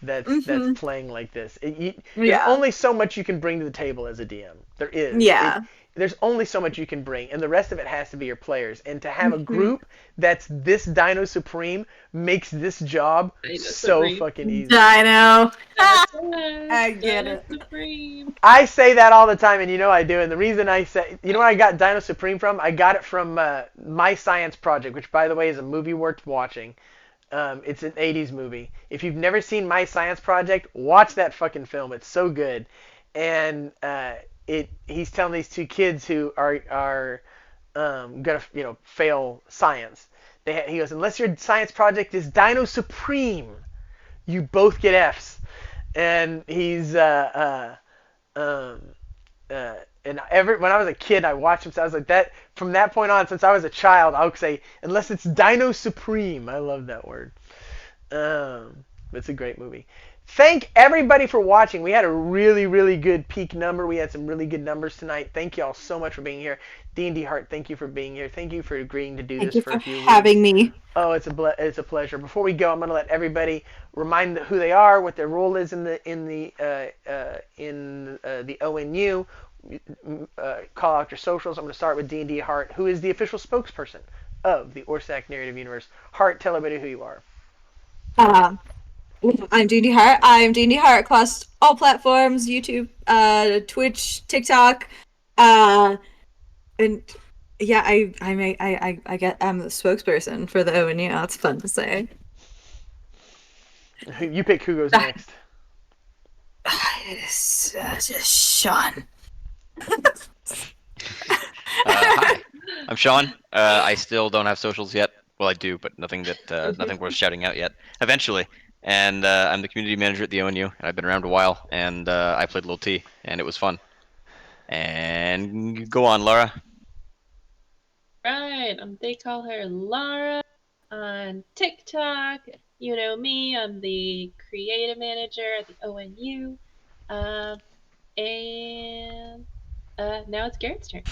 that's playing like this. There's only so much you can bring to the table as a DM. There is. Yeah. There's only so much you can bring, and the rest of it has to be your players. And to have a group that's this Dino Supreme makes this job so fucking easy. Dino. I get it. Supreme. I say that all the time, and I do. And the reason I say, where I got Dino Supreme from? I got it from My Science Project, which, by the way, is a movie worth watching. It's an 80s movie. If you've never seen My Science Project, watch that fucking film. It's so good. And he's telling these 2 kids who are gonna fail science. He goes, unless your science project is Dino Supreme, you both get Fs. And he's and when I was a kid, I watched him. So I was like that. From that point on, since I was a child, I would say unless it's Dino Supreme. I love that word. It's a great movie. Thank everybody for watching. We had a really, really good peak number. We had some really good numbers tonight. Thank you all so much for being here. DnDHart, thank you for being here. Thank you for agreeing to do this for a few weeks. Having me. Oh, it's a pleasure. Before we go, I'm going to let everybody remind who they are, what their role is in the ONU. Call out your socials. I'm going to start with DnDHart, who is the official spokesperson of the Orsak Narrative Universe. Hart, tell everybody who you are. I'm DnDHart. I'm DnDHart across all platforms: YouTube, Twitch, TikTok, and yeah, I'm the spokesperson for the ONU. That's fun to say. You pick who goes next. It's just Sean. Hi, I'm Sean. I still don't have socials yet. Well, I do, but nothing worth shouting out yet. Eventually. And I'm the community manager at the ONU, and I've been around a while, and I played Lil T, and it was fun. And go on, Lara. Right, they call her Lara on TikTok. You know me, I'm the creative manager at the ONU. And now it's Garrett's turn.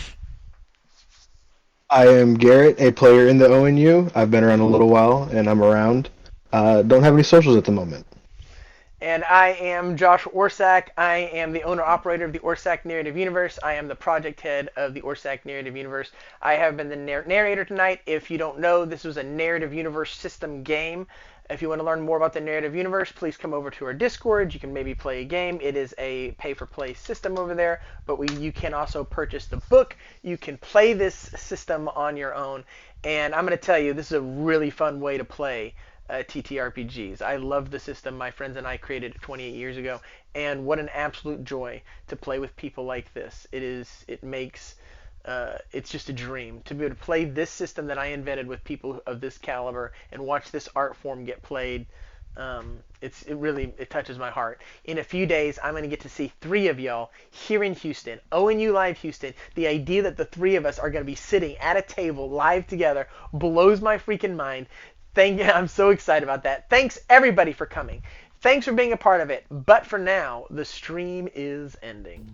I am Garret, a player in the ONU. I've been around a little while, and I'm around. Don't have any socials at the moment. And I am Josh Orsak. I am the owner-operator of the Orsak Narrative Universe. I am the project head of the Orsak Narrative Universe. I have been the narrator tonight. If you don't know, this was a narrative universe system game. If you want to learn more about the narrative universe, please come over to our Discord. You can maybe play a game. It is a pay-for-play system over there, but you can also purchase the book. You can play this system on your own. And I'm going to tell you, this is a really fun way to play TTRPGs. I love the system. My friends and I created it 28 years ago, and what an absolute joy to play with people like this. It makes it's just a dream to be able to play this system that I invented with people of this caliber and watch this art form get played. It touches my heart. In a few days, I'm going to get to see 3 of y'all here in Houston, ONU Live Houston. The idea that the 3 of us are going to be sitting at a table live together blows my freaking mind. I'm so excited about that. Thanks everybody for coming. Thanks for being a part of it. But for now, the stream is ending.